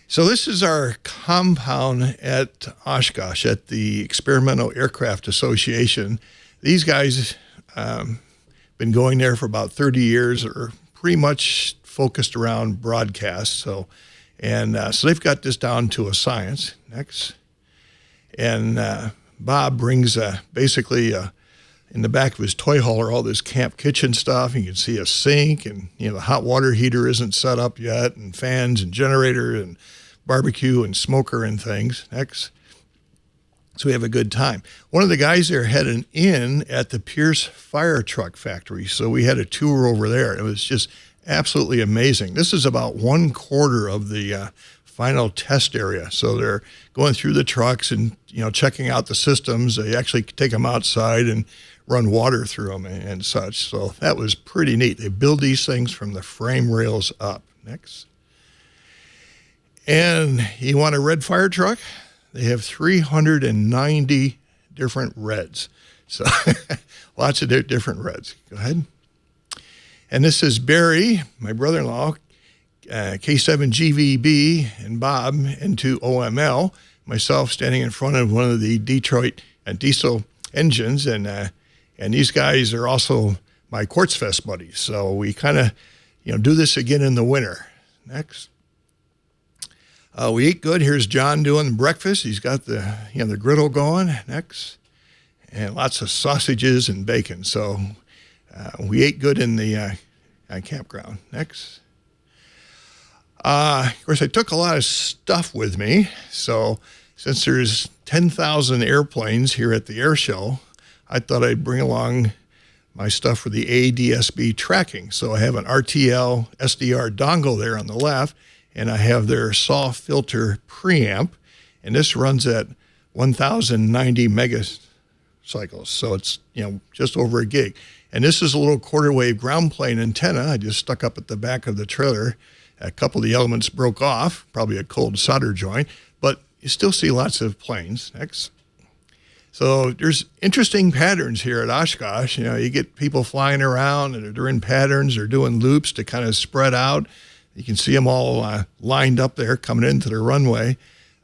So this is our compound at Oshkosh at the Experimental Aircraft Association. These guys been going there for about 30 years, or pretty much focused around broadcast. So they've got this down to a science. Next. And Bob brings basically in the back of his toy hauler all this camp kitchen stuff. You can see a sink, and the hot water heater isn't set up yet, and fans and generator and barbecue and smoker and things. Next. So we have a good time. One of the guys there had an inn at the Pierce Fire Truck Factory, so we had a tour over there. It was just absolutely amazing. This is about 1/4 of the final test area. So they're going through the trucks and checking out the systems. They actually take them outside and run water through them and such. So that was pretty neat. They build these things from the frame rails up. Next. And you want a red fire truck? They have 390 different reds. So lots of different reds. Go ahead. And this is Barry, my brother-in-law, K7GVB, and Bob into OML. Myself standing in front of one of the Detroit diesel engines. And these guys are also my Quartz Fest buddies. So we kind of, do this again in the winter. Next. We ate good. Here's John doing breakfast. He's got the griddle going. Next. And lots of sausages and bacon. So we ate good in the campground. Next. Of course, I took a lot of stuff with me. So since there's 10,000 airplanes here at the air show, I thought I'd bring along my stuff for the ADSB tracking. So I have an RTL SDR dongle there on the left, and I have their SAW filter preamp, and this runs at 1,090 megacycles. So it's, just over a gig. And this is a little quarter wave ground plane antenna I just stuck up at the back of the trailer. A couple of the elements broke off, probably a cold solder joint, but you still see lots of planes. Next. So there's interesting patterns here at Oshkosh. You get people flying around and they're in patterns, they're doing loops to kind of spread out. You can see them all lined up there coming into the runway.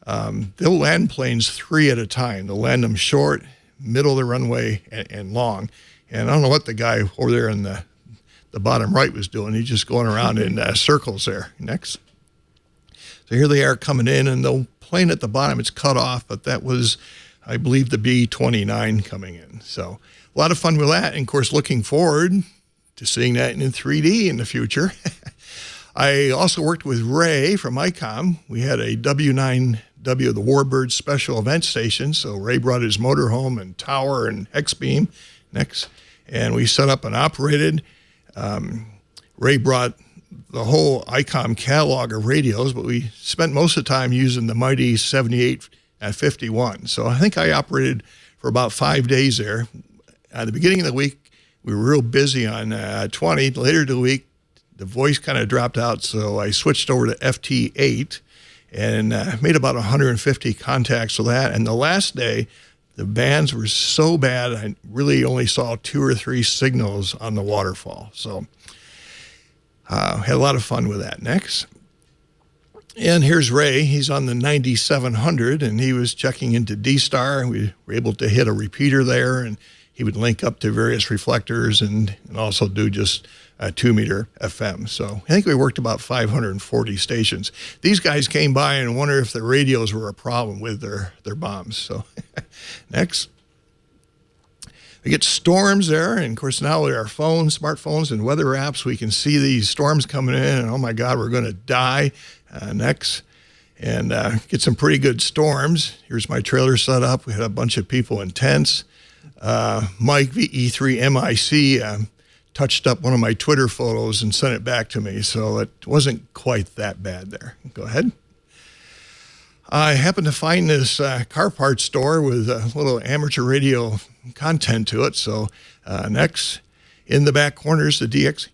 They'll land planes 3 at a time. They'll land them short, middle of the runway, and long. And I don't know what the guy over there in the bottom right was doing. He's just going around in circles there. Next. So here they are coming in, and the plane at the bottom, it's cut off, but that was, I believe, the B-29 coming in. So a lot of fun with that. And, of course, looking forward to seeing that in 3D in the future. I also worked with Ray from Icom. We had a W9 W, the Warbird Special Event Station. So Ray brought his motorhome and tower and X-beam next, and we set up and operated. Ray brought the whole Icom catalog of radios, but we spent most of the time using the mighty 7851. So I think I operated for about 5 days there. At the beginning of the week, we were real busy on 20. Later in the week, the voice kind of dropped out, so I switched over to FT8 and made about 150 contacts with that. And the last day, the bands were so bad, I really only saw 2 or 3 signals on the waterfall. So had a lot of fun with that. Next. And here's Ray. He's on the 9700, and he was checking into D-Star. We were able to hit a repeater there, and he would link up to various reflectors and also do just a 2-meter FM. So I think we worked about 540 stations. These guys came by and wondered if the radios were a problem with their bombs. So next. We get storms there, and of course now with our phones, smartphones, and weather apps, we can see these storms coming in, and oh my God, we're going to die. Next. And get some pretty good storms. Here's my trailer set up. We had a bunch of people in tents. Mike, VE3MIC, touched up one of my Twitter photos and sent it back to me, so it wasn't quite that bad there. Go ahead. I happened to find this car parts store with a little amateur radio content to it. So next, in the back corner is the DX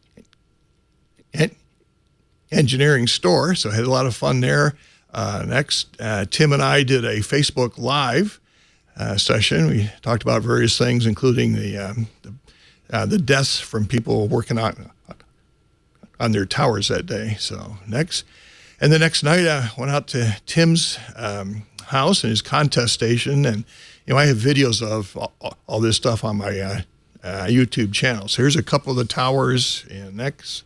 engineering store. So I had a lot of fun there. Next, Tim and I did a Facebook Live session. We talked about various things, including the deaths from people working on their towers that day. So next. And the next night, I went out to Tim's house and his contest station, and I have videos of all this stuff on my YouTube channel. So here's a couple of the towers, and next,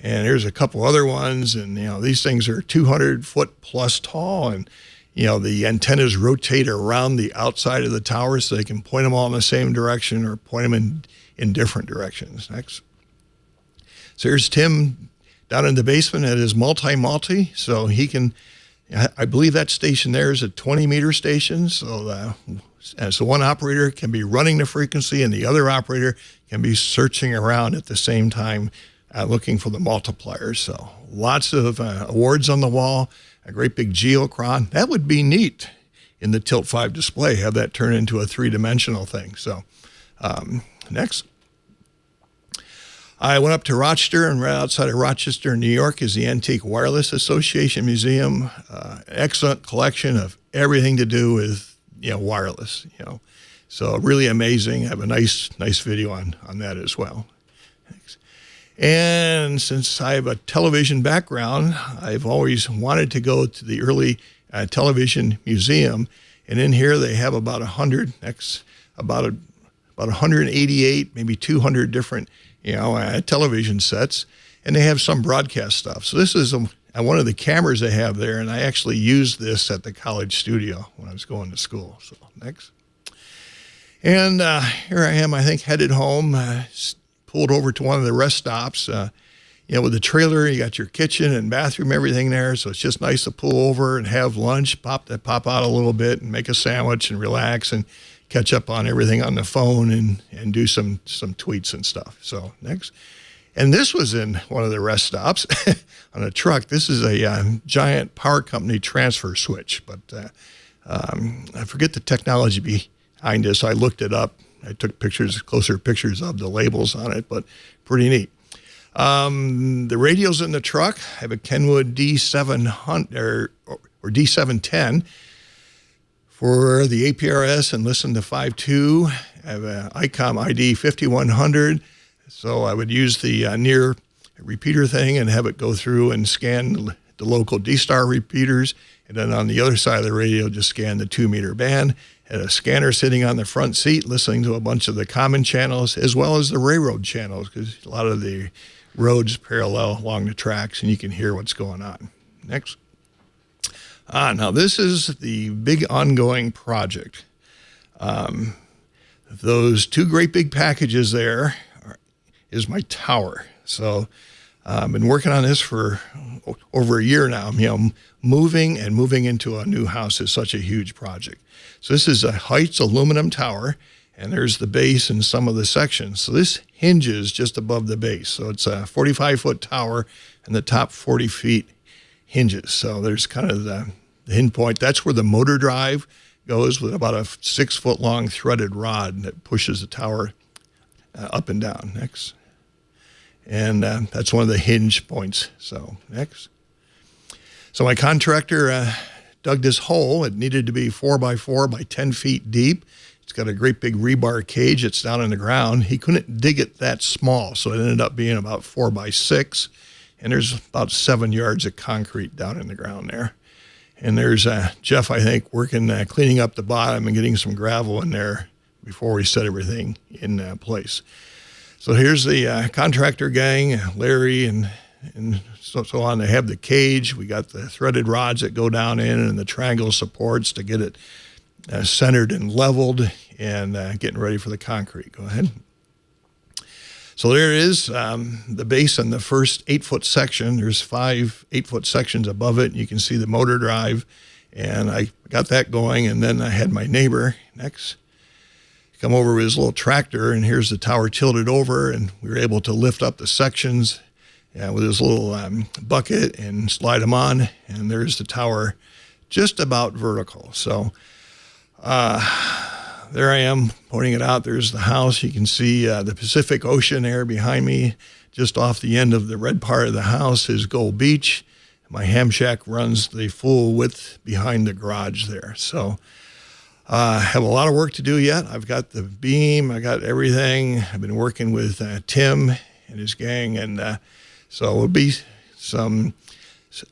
and here's a couple other ones, and these things are 200 foot plus tall, and the antennas rotate around the outside of the tower so they can point them all in the same direction or point them in different directions. Next. So here's Tim down in the basement at his multi, so he can, I believe that station there is a 20-meter station, so one operator can be running the frequency and the other operator can be searching around at the same time looking for the multipliers. So lots of awards on the wall, a great big geochron. That would be neat in the Tilt 5 display, have that turn into a 3-dimensional thing. So next. I went up to Rochester, and right outside of Rochester, New York, is the Antique Wireless Association Museum. Excellent collection of everything to do with wireless. So really amazing. I have a nice video on that as well. Thanks. And since I have a television background, I've always wanted to go to the early television museum, and in here they have about 188, maybe 200 different television sets, and they have some broadcast stuff. So this is one of the cameras they have there, and I actually used this at the college studio when I was going to school. So next. And here I am, I think, headed home, pulled over to one of the rest stops. With the trailer, you got your kitchen and bathroom, everything there, so it's just nice to pull over and have lunch, pop out a little bit and make a sandwich and relax and catch up on everything on the phone and do some tweets and stuff. So next. And this was in one of the rest stops on a truck. This is a giant power company transfer switch, but I forget the technology behind this. I looked it up. I took closer pictures of the labels on it, but pretty neat. The radios in the truck, I have a Kenwood D700 or D710 for the APRS and listen to 5.2. I have an Icom ID 5100, so I would use the near repeater thing and have it go through and scan the local D-Star repeaters, and then on the other side of the radio just scan the 2-meter band. Had a scanner sitting on the front seat listening to a bunch of the common channels as well as the railroad channels, because a lot of the roads parallel along the tracks and you can hear what's going on. Next. Now this is the big ongoing project. Those 2 great big packages there is my tower. So I've been working on this for over a year now. Moving into a new house is such a huge project. So this is a Heights aluminum tower, and there's the base and some of the sections. So this hinges just above the base. So it's a 45-foot tower, and the top 40 feet hinges. So there's kind of the hinge point. That's where the motor drive goes, with about a 6-foot long threaded rod that pushes the tower up and down. Next. And that's one of the hinge points. So next. So my contractor dug this hole. It needed to be 4x4 by 10 feet deep. It's got a great big rebar cage that's down in the ground. He couldn't dig it that small, so it ended up being about 4x6. And there's about 7 yards of concrete down in the ground there. And there's Jeff, I think, working, cleaning up the bottom and getting some gravel in there before we set everything in place. So here's the contractor gang, Larry and so on. They have the cage. We got the threaded rods that go down in and the triangle supports to get it centered and leveled, and getting ready for the concrete. Go ahead. So there is the base on the first 8-foot section. There's 5 8-foot sections above it. You can see the motor drive, and I got that going. And then I had my neighbor next come over with his little tractor, and here's the tower tilted over, and we were able to lift up the sections with his little bucket and slide them on. And there's the tower just about vertical. So there I am pointing it out. There's the house. You can see the Pacific Ocean there behind me. Just off the end of the red part of the house is Gold Beach. My ham shack runs the full width behind the garage there. So I have a lot of work to do yet. I've got the beam. I got everything. I've been working with Tim and his gang. And so it'll be some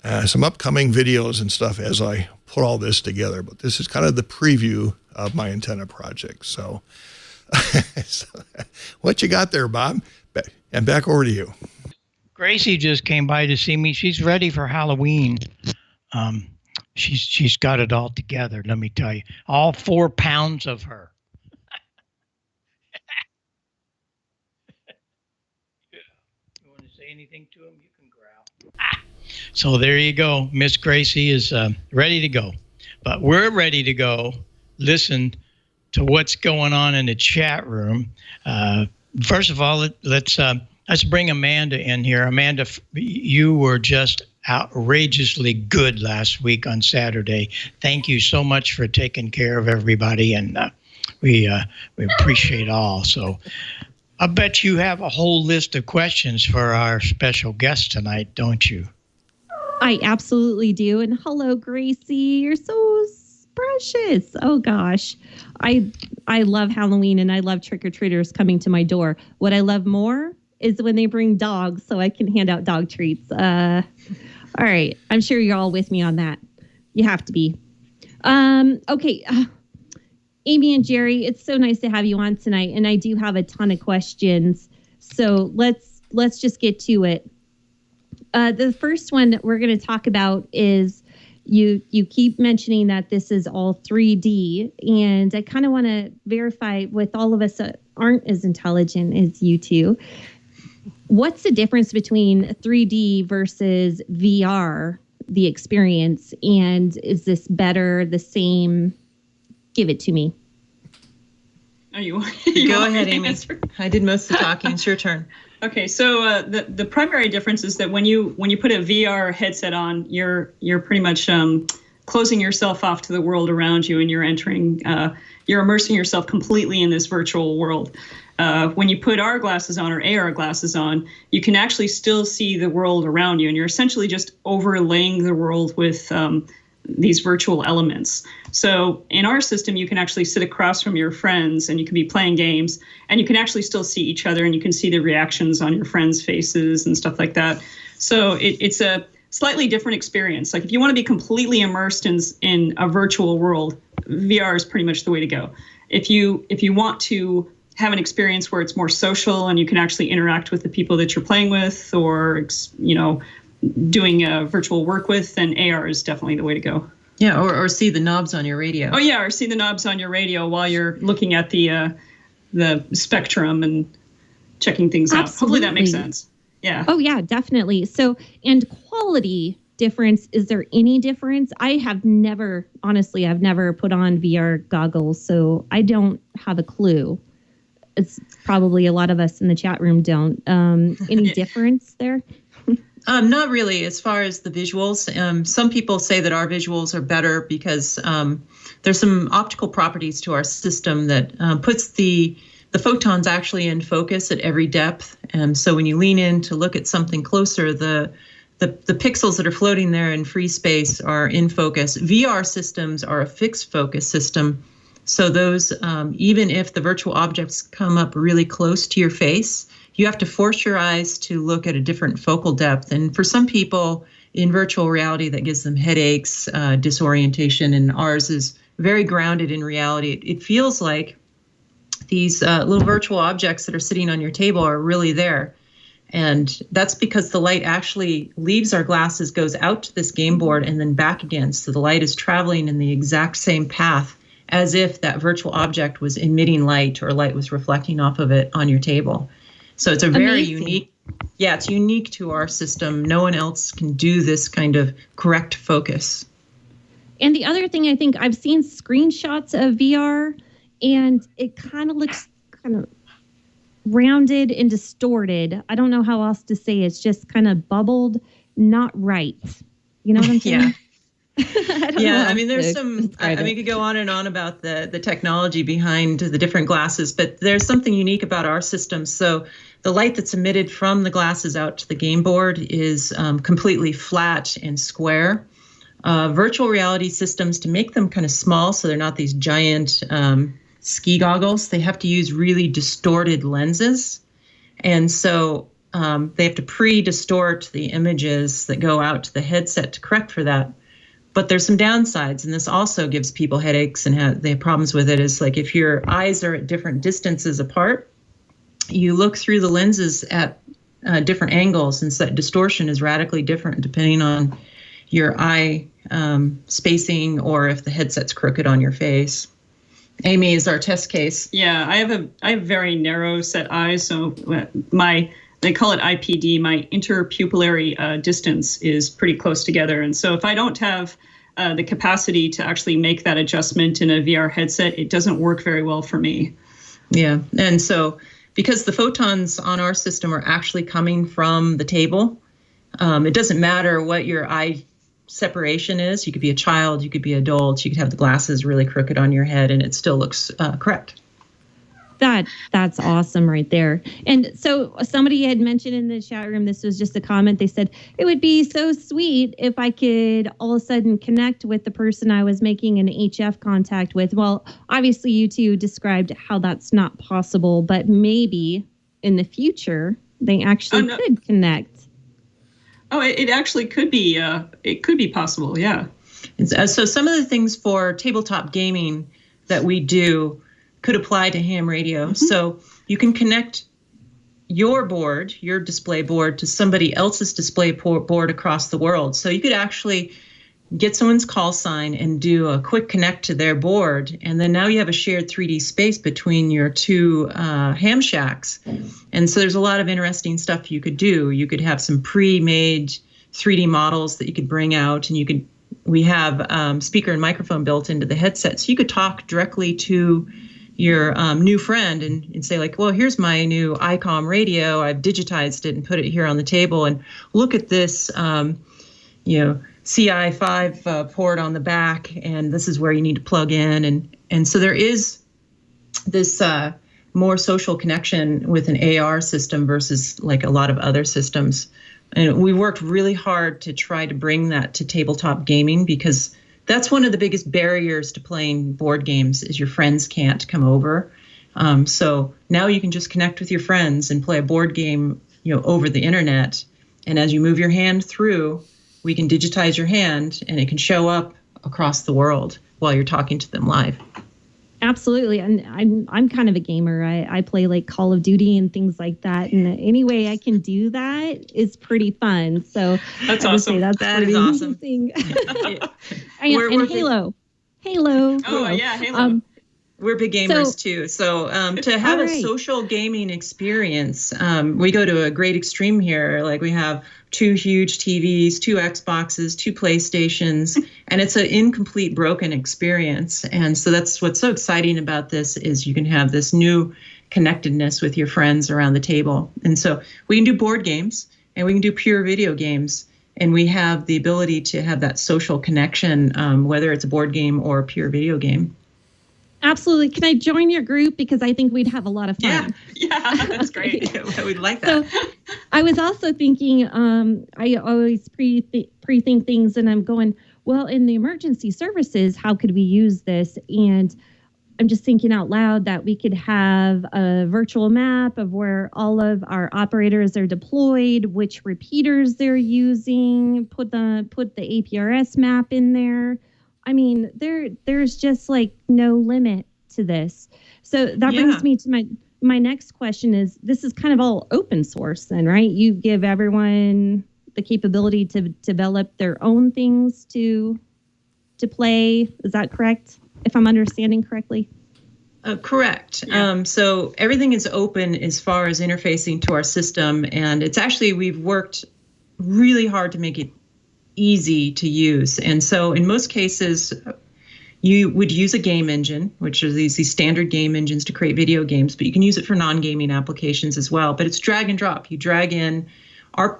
upcoming videos and stuff as I put all this together. But this is kind of the preview of my antenna project. So, what you got there, Bob? And back over to you. Gracie just came by to see me. She's ready for Halloween. She's got it all together, let me tell you. All 4 pounds of her. You want to say anything to him? You can growl. So there you go. Miss Gracie is ready to go. But we're ready to go. Listen to what's going on in the chat room. First of all, let's bring Amanda in here. Amanda, you were just outrageously good last week on Saturday. Thank you so much for taking care of everybody, and we appreciate all. So I bet you have a whole list of questions for our special guest tonight, don't you? I absolutely do. And hello, Gracie. You're so precious. Oh gosh. I love Halloween, and I love trick-or-treaters coming to my door. What I love more is when they bring dogs so I can hand out dog treats. All right. I'm sure you're all with me on that. You have to be. Okay. Amy and Jeri, it's so nice to have you on tonight, and I do have a ton of questions. So let's just get to it. The first one that we're going to talk about is you keep mentioning that this is all 3D, and I kind of want to verify with all of us that aren't as intelligent as you two. What's the difference between 3D versus VR, the experience, and is this better, the same? Give it to me. Oh, you go ahead, Amy. I did most of the talking. It's your turn. Okay, so the primary difference is that when you put a VR headset on, you're pretty much closing yourself off to the world around you, and you're immersing yourself completely in this virtual world. When you put our glasses on, or AR glasses on, you can actually still see the world around you, and you're essentially just overlaying the world with these virtual elements. So in our system, you can actually sit across from your friends, and you can be playing games, and you can actually still see each other, and you can see the reactions on your friends' faces and stuff like that. So it's a slightly different experience. Like if you want to be completely immersed in a virtual world, VR is pretty much the way to go. If you want to have an experience where it's more social and you can actually interact with the people that you're playing with, or doing virtual work with, then AR is definitely the way to go. Yeah, or see the knobs on your radio. Oh yeah, or see the knobs on your radio while you're looking at the spectrum and checking things out. Hopefully that makes sense. Yeah. Oh, yeah, definitely. So, and quality difference, is there any difference? I have never, honestly, I've never put on VR goggles, so I don't have a clue. It's probably a lot of us in the chat room don't. Any difference there? Not really as far as the visuals. Some people say that our visuals are better because there's some optical properties to our system that puts the photons actually in focus at every depth. So when you lean in to look at something closer, the pixels that are floating there in free space are in focus. VR systems are a fixed focus system. So those, even if the virtual objects come up really close to your face, you have to force your eyes to look at a different focal depth. And for some people in virtual reality, that gives them headaches, disorientation, and ours is very grounded in reality. It feels like these little virtual objects that are sitting on your table are really there. And that's because the light actually leaves our glasses, goes out to this game board, and then back again. So the light is traveling in the exact same path as if that virtual object was emitting light or light was reflecting off of it on your table. So it's a very unique, it's unique to our system. No one else can do this kind of correct focus. And the other thing, I think I've seen screenshots of VR, and it kind of looks kind of rounded and distorted. I don't know how else to say it. It's just kind of bubbled, not right. You know what I'm saying? Yeah. I mean, there's some, I mean, we could go on and on about the technology behind the different glasses, but there's something unique about our system. So the light that's emitted from the glasses out to the game board is completely flat and square. Virtual reality systems, to make them kind of small so they're not these giant ski goggles, they have to use really distorted lenses. And so they have to pre-distort the images that go out to the headset to correct for that. But there's some downsides, and this also gives people headaches, and they have problems with it. Is like if your eyes are at different distances apart, you look through the lenses at different angles, and so that distortion is radically different depending on your eye spacing or if the headset's crooked on your face. Amy is our test case. Yeah, I have very narrow set eyes, so they call it IPD. My interpupillary distance is pretty close together. And so if I don't have the capacity to actually make that adjustment in a VR headset, it doesn't work very well for me. Yeah. And so because the photons on our system are actually coming from the table, it doesn't matter what your eye separation is. You could be a child, you could be adult, you could have the glasses really crooked on your head, and it still looks correct. That's awesome right there. And so somebody had mentioned in the chat room, this was just a comment. They said, it would be so sweet if I could all of a sudden connect with the person I was making an HF contact with. Well, obviously you two described how that's not possible, but maybe in the future they actually could connect. Oh, it actually could be. It could be possible. Yeah. So some of the things for tabletop gaming that we do could apply to ham radio. Mm-hmm. So you can connect your board, your display board, to somebody else's display board across the world. So you could actually get someone's call sign and do a quick connect to their board. And then now you have a shared 3D space between your two ham shacks. And so there's a lot of interesting stuff you could do. You could have some pre-made 3D models that you could bring out, and we have speaker and microphone built into the headset. So you could talk directly to your new friend and say, like, well, here's my new Icom radio. I've digitized it and put it here on the table. And look at this, CI5 port on the back. And this is where you need to plug in. And so there is this more social connection with an AR system versus like a lot of other systems. And we worked really hard to try to bring that to tabletop gaming, because that's one of the biggest barriers to playing board games is your friends can't come over. So now you can just connect with your friends and play a board game, over the internet. And as you move your hand through, we can digitize your hand and it can show up across the world while you're talking to them live. Absolutely. And I'm kind of a gamer. I play like Call of Duty and things like that. And any way I can do that is pretty fun. So that's awesome. That is awesome. And Halo. Oh, yeah, Halo. We're big gamers too. So to have a social gaming experience, we go to a great extreme here. Like we have 2 huge TVs, 2 Xboxes, 2 PlayStations, and it's an incomplete, broken experience. And so that's what's so exciting about this is you can have this new connectedness with your friends around the table. And so we can do board games and we can do pure video games. And we have the ability to have that social connection, whether it's a board game or a pure video game. Absolutely. Can I join your group? Because I think we'd have a lot of fun. Yeah, that's great. We'd like that. So I was also thinking, I always pre-think things, and I'm going, well, in the emergency services, how could we use this? And I'm just thinking out loud that we could have a virtual map of where all of our operators are deployed, which repeaters they're using, put the APRS map in there. I mean, there's just like no limit to this. So that brings me to my next question is, this is kind of all open source then, right? You give everyone the capability to develop their own things to play. Is that correct? If I'm understanding correctly? Correct. Yeah. So everything is open as far as interfacing to our system. And it's actually, we've worked really hard to make it easy to use. And so in most cases, you would use a game engine, which are these standard game engines to create video games, but you can use it for non-gaming applications as well. But it's drag and drop. You drag in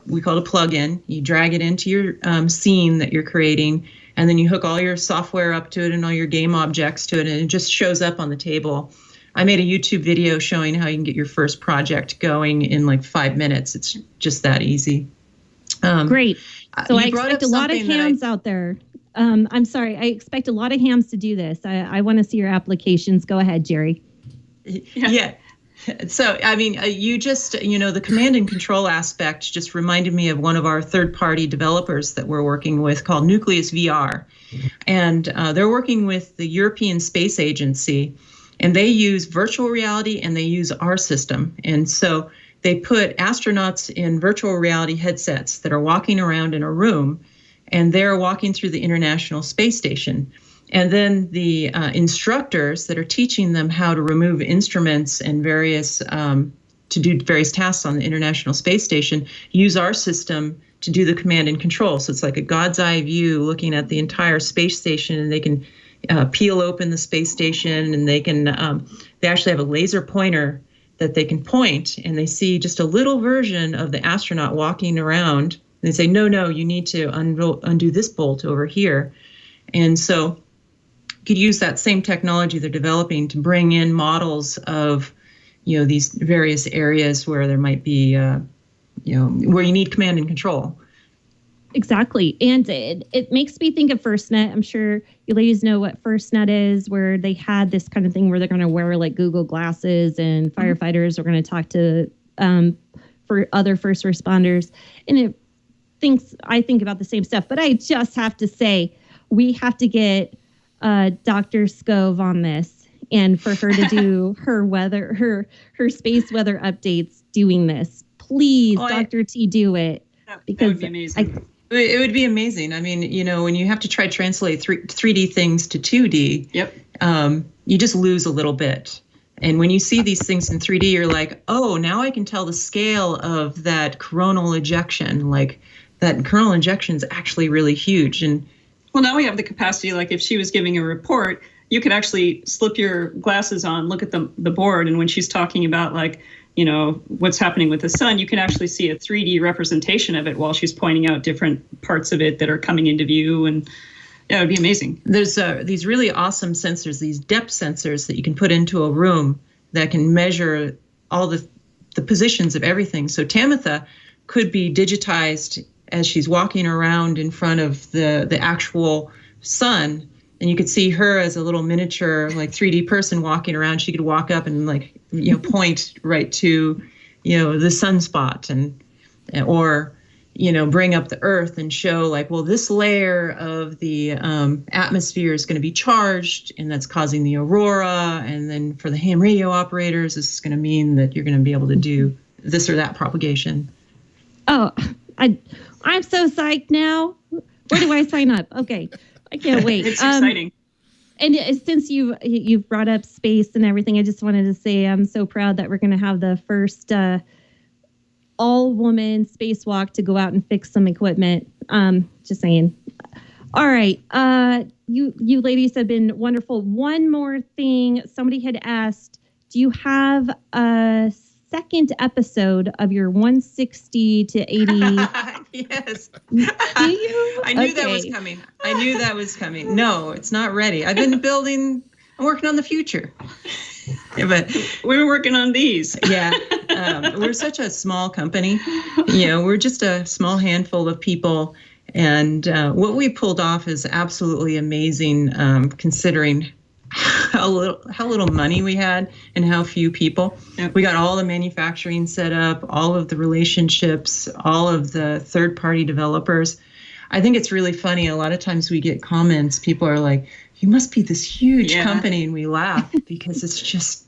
we call it a plug-in. You drag it into your scene that you're creating, and then you hook all your software up to it and all your game objects to it, and it just shows up on the table. I made a YouTube video showing how you can get your first project going in like 5 minutes. It's just that easy. Great. So I expect a lot of hams out there. I'm sorry. I expect a lot of hams to do this. I want to see your applications. Go ahead, Jeri. Yeah. So, I mean, you just, the command and control aspect just reminded me of one of our third-party developers that we're working with called Nucleus VR. And they're working with the European Space Agency, and they use virtual reality and they use our system. And so they put astronauts in virtual reality headsets that are walking around in a room, and they're walking through the International Space Station. And then the instructors that are teaching them how to remove instruments and to do various tasks on the International Space Station use our system to do the command and control. So it's like a God's eye view looking at the entire space station, and they can peel open the space station, and they actually have a laser pointer that they can point, and they see just a little version of the astronaut walking around. And they say, no, you need to undo this bolt over here. And so could use that same technology they're developing to bring in models of, these various areas where there might be, where you need command and control. Exactly. And it makes me think of FirstNet. I'm sure you ladies know what FirstNet is, where they had this kind of thing where they're going to wear like Google glasses, and firefighters are going to talk to for other first responders. And I think about the same stuff, but I just have to say, we have to get Dr. Skov on this, and for her to do her space weather updates doing this. Please, Dr. T, do it. Because that would be amazing. It would be amazing. I mean, when you have to try to translate 3D things to 2D, you just lose a little bit. And when you see these things in 3D, you're like, oh, now I can tell the scale of that coronal ejection. Like that coronal ejection is actually really huge. And well, now we have the capacity, like if she was giving a report, you could actually slip your glasses on, look at the board, and when she's talking about like, what's happening with the sun, you can actually see a 3D representation of it while she's pointing out different parts of it that are coming into view. And yeah, it would be amazing. There's these really awesome sensors, these depth sensors that you can put into a room that can measure all the positions of everything. So Tamitha could be digitized as she's walking around in front of the actual sun, and you could see her as a little miniature, like 3D person walking around. She could walk up and like, point right to, the sunspot or bring up the Earth and show like, well, this layer of the atmosphere is going to be charged, and that's causing the aurora. And then for the ham radio operators, this is going to mean that you're going to be able to do this or that propagation. Oh, I'm so psyched now. Where do I sign up? Okay. I can't wait. It's exciting. And since you've brought up space and everything, I just wanted to say I'm so proud that we're going to have the first all-woman spacewalk to go out and fix some equipment. Just saying. All right. You ladies have been wonderful. One more thing. Somebody had asked, do you have a second episode of your 160 to 80? Yes. Do you? I knew that was coming. No, it's not ready. I'm working on the future. Yeah, but we're working on these. Yeah. We're such a small company. We're just a small handful of people. And what we pulled off is absolutely amazing, considering how little money we had and how few people. Yep. We got all the manufacturing set up, all of the relationships, all of the third-party developers. I think it's really funny. A lot of times we get comments. People are like, you must be this huge company. And we laugh because it's just...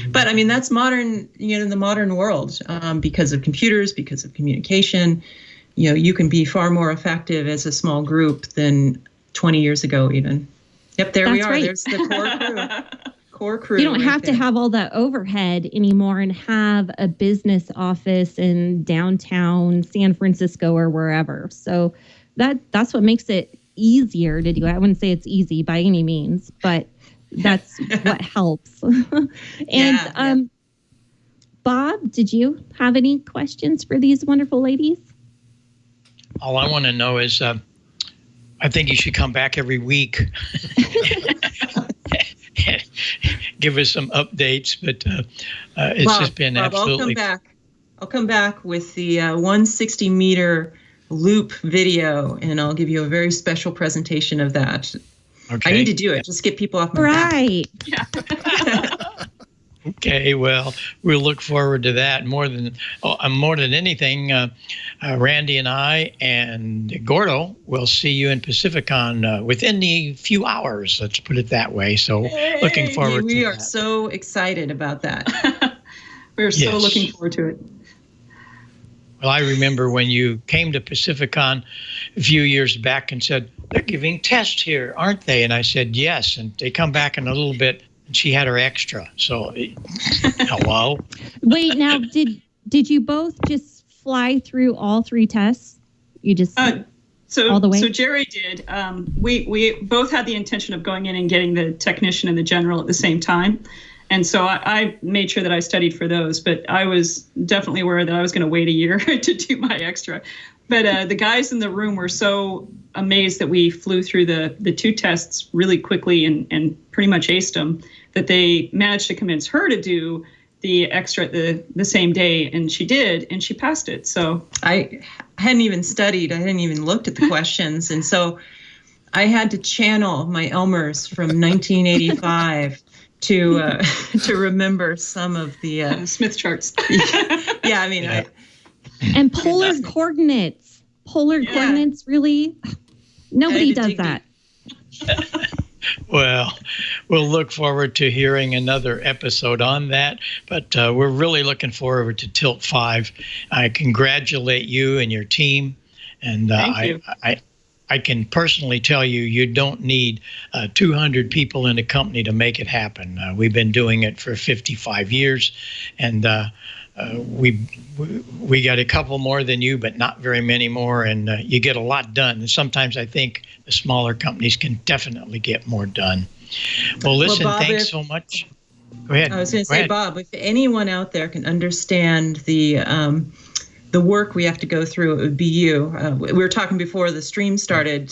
But I mean, that's modern, the modern world, because of computers, because of communication. You can be far more effective as a small group than 20 years ago, even. Yep, there we are. Right. There's the core crew. You don't have to have all that overhead anymore and have a business office in downtown San Francisco or wherever. So that's what makes it easier to do. I wouldn't say it's easy by any means, but that's what helps. And Bob, did you have any questions for these wonderful ladies? All I want to know is, I think you should come back every week. Give us some updates, but it's just been absolutely... I'll come back with the 160 meter loop video, and I'll give you a very special presentation of that. Okay. I need to do it. Just get people off my back. Right. Yeah. Okay, well, we'll look forward to that more than anything. Randy and I and Gordo will see you in Pacificon within a few hours. Let's put it that way. So, looking forward to that. We are so excited about that. We're so looking forward to it. Well, I remember when you came to Pacificon a few years back and said, they're giving tests here, aren't they? And I said, yes. And they come back in a little bit. She had her extra. So, hello. Wait, now, did you both just fly through all three tests? You just all the way? So Jeri did. We both had the intention of going in and getting the technician and the general at the same time. And so I made sure that I studied for those. But I was definitely aware that I was going to wait a year to do my extra. But the guys in the room were so amazed that we flew through the two tests really quickly and pretty much aced them, that they managed to convince her to do the extra the same day, and she did, and she passed it. So I hadn't even studied. I hadn't even looked at the questions. And so I had to channel my Elmers from 1985 to remember some of the Smith charts. Yeah, I mean, and polar coordinates. Polar coordinates, really? Nobody does that. Well, we'll look forward to hearing another episode on that, but we're really looking forward to Tilt 5. I congratulate you and your team, and I can personally tell you, you don't need 200 people in a company to make it happen. We've been doing it for 55 years, and we got a couple more than you, but not very many more, and you get a lot done. And sometimes I think the smaller companies can definitely get more done. Well, listen, Bob, thanks so much. Go ahead. I was going to say, Bob, if anyone out there can understand the work we have to go through, it would be you. We were talking before the stream started.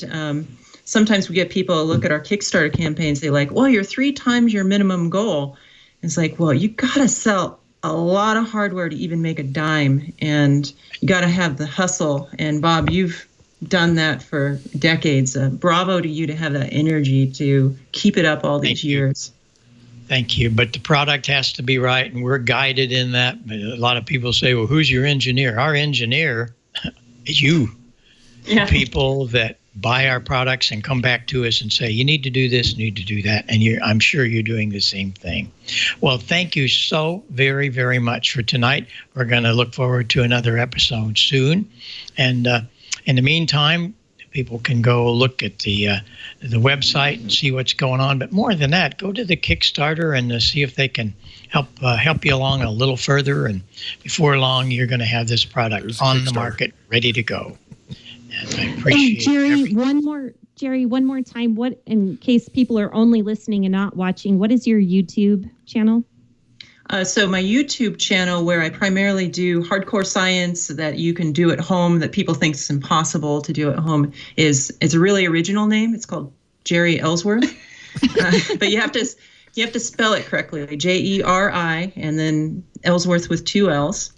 Sometimes we get people look at our Kickstarter campaigns. They're like, well, you're 3 times your minimum goal. It's like, well, you got to sell a lot of hardware to even make a dime, and you got to have the hustle. And Bob, you've done that for decades. Bravo to you to have that energy to keep it up all these years. Thank you. But the product has to be right, and we're guided in that. But a lot of people say, well, who's your engineer? Our engineer is you. Yeah. People that buy our products and come back to us and say, you need to do this, you need to do that. And I'm sure you're doing the same thing. Well, thank you so very, very much for tonight. We're going to look forward to another episode soon. And in the meantime, People can go look at the website and see what's going on. But more than that, go to the Kickstarter and see if they can help you along a little further. And before long, you're going to have this product on the market, ready to go. And I appreciate Jeri, one more time. What, in case people are only listening and not watching, what is your YouTube channel? So my YouTube channel, where I primarily do hardcore science that you can do at home, that people think is impossible to do at home, it's a really original name. It's called Jeri Ellsworth, but you have to spell it correctly, Jeri, and then Ellsworth with 2 L's.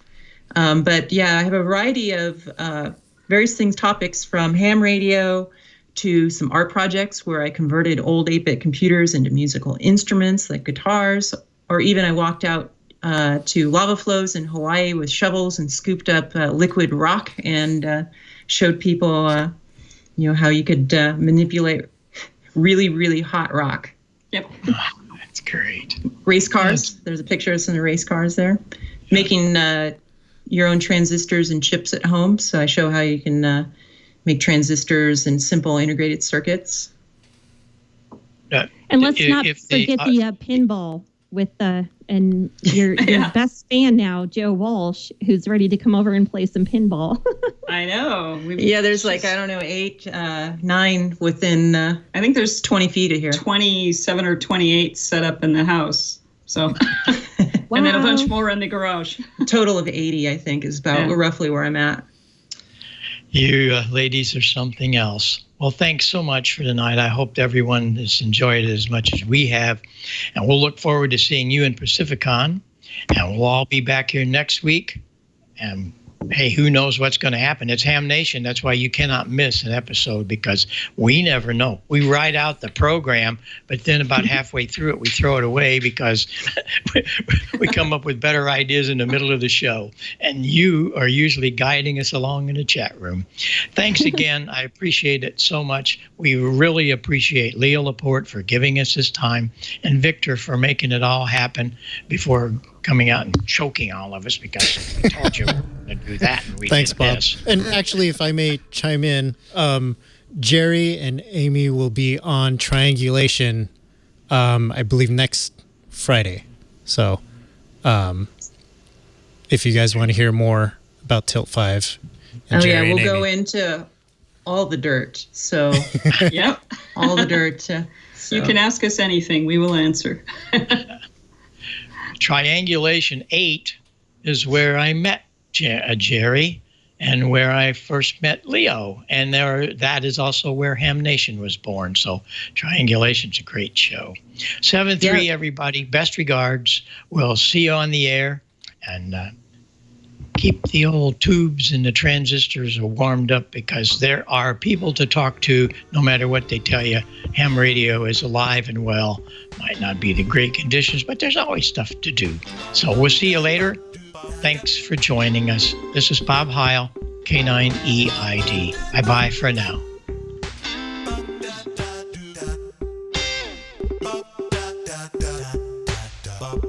But yeah, I have a variety of various topics from ham radio to some art projects where I converted old 8-bit computers into musical instruments like guitars. Or even I walked out to lava flows in Hawaii with shovels and scooped up liquid rock and showed people, how you could manipulate really, really hot rock. Yep. That's great. Race cars. There's a picture of some of the race cars there. Making your own transistors and chips at home. So I show how you can make transistors and simple integrated circuits. And let's not forget the pinball with and your best fan now, Joe Walsh, who's ready to come over and play some pinball. I know. There's 8, 9 within. I think there's 20 feet of here. 27 or 28 set up in the house. So, wow. And then a bunch more in the garage. A total of 80, I think, is about roughly where I'm at. You ladies are something else. Well, thanks so much for tonight. I hope everyone has enjoyed it as much as we have. And we'll look forward to seeing you in Pacificon. And we'll all be back here next week. And hey, who knows what's going to happen? It's Ham Nation. That's why you cannot miss an episode, because we never know. We write out the program, but then about halfway through it, we throw it away because we come up with better ideas in the middle of the show. And you are usually guiding us along in the chat room. Thanks again. I appreciate it so much. We really appreciate Leo Laporte for giving us his time and Victor for making it all happen before coming out and choking all of us, because I told you we were going to do that. And we Thanks, Bob. This. And actually, if I may chime in, Jeri and Amy will be on Triangulation, I believe, next Friday. So if you guys want to hear more about Tilt 5 and Jeri we'll go into all the dirt. So, yep, all the dirt. So. You can ask us anything. We will answer. Triangulation 8 is where I met Jeri and where I first met Leo. And that is also where Ham Nation was born. So Triangulation's a great show. 7-3, everybody. Best regards. We'll see you on the air. And keep the old tubes and the transistors warmed up, because there are people to talk to no matter what they tell you. Ham radio is alive and well. Might not be the great conditions, but there's always stuff to do. So we'll see you later. Thanks for joining us. This is Bob Heil, K9EID. Bye-bye for now. Ba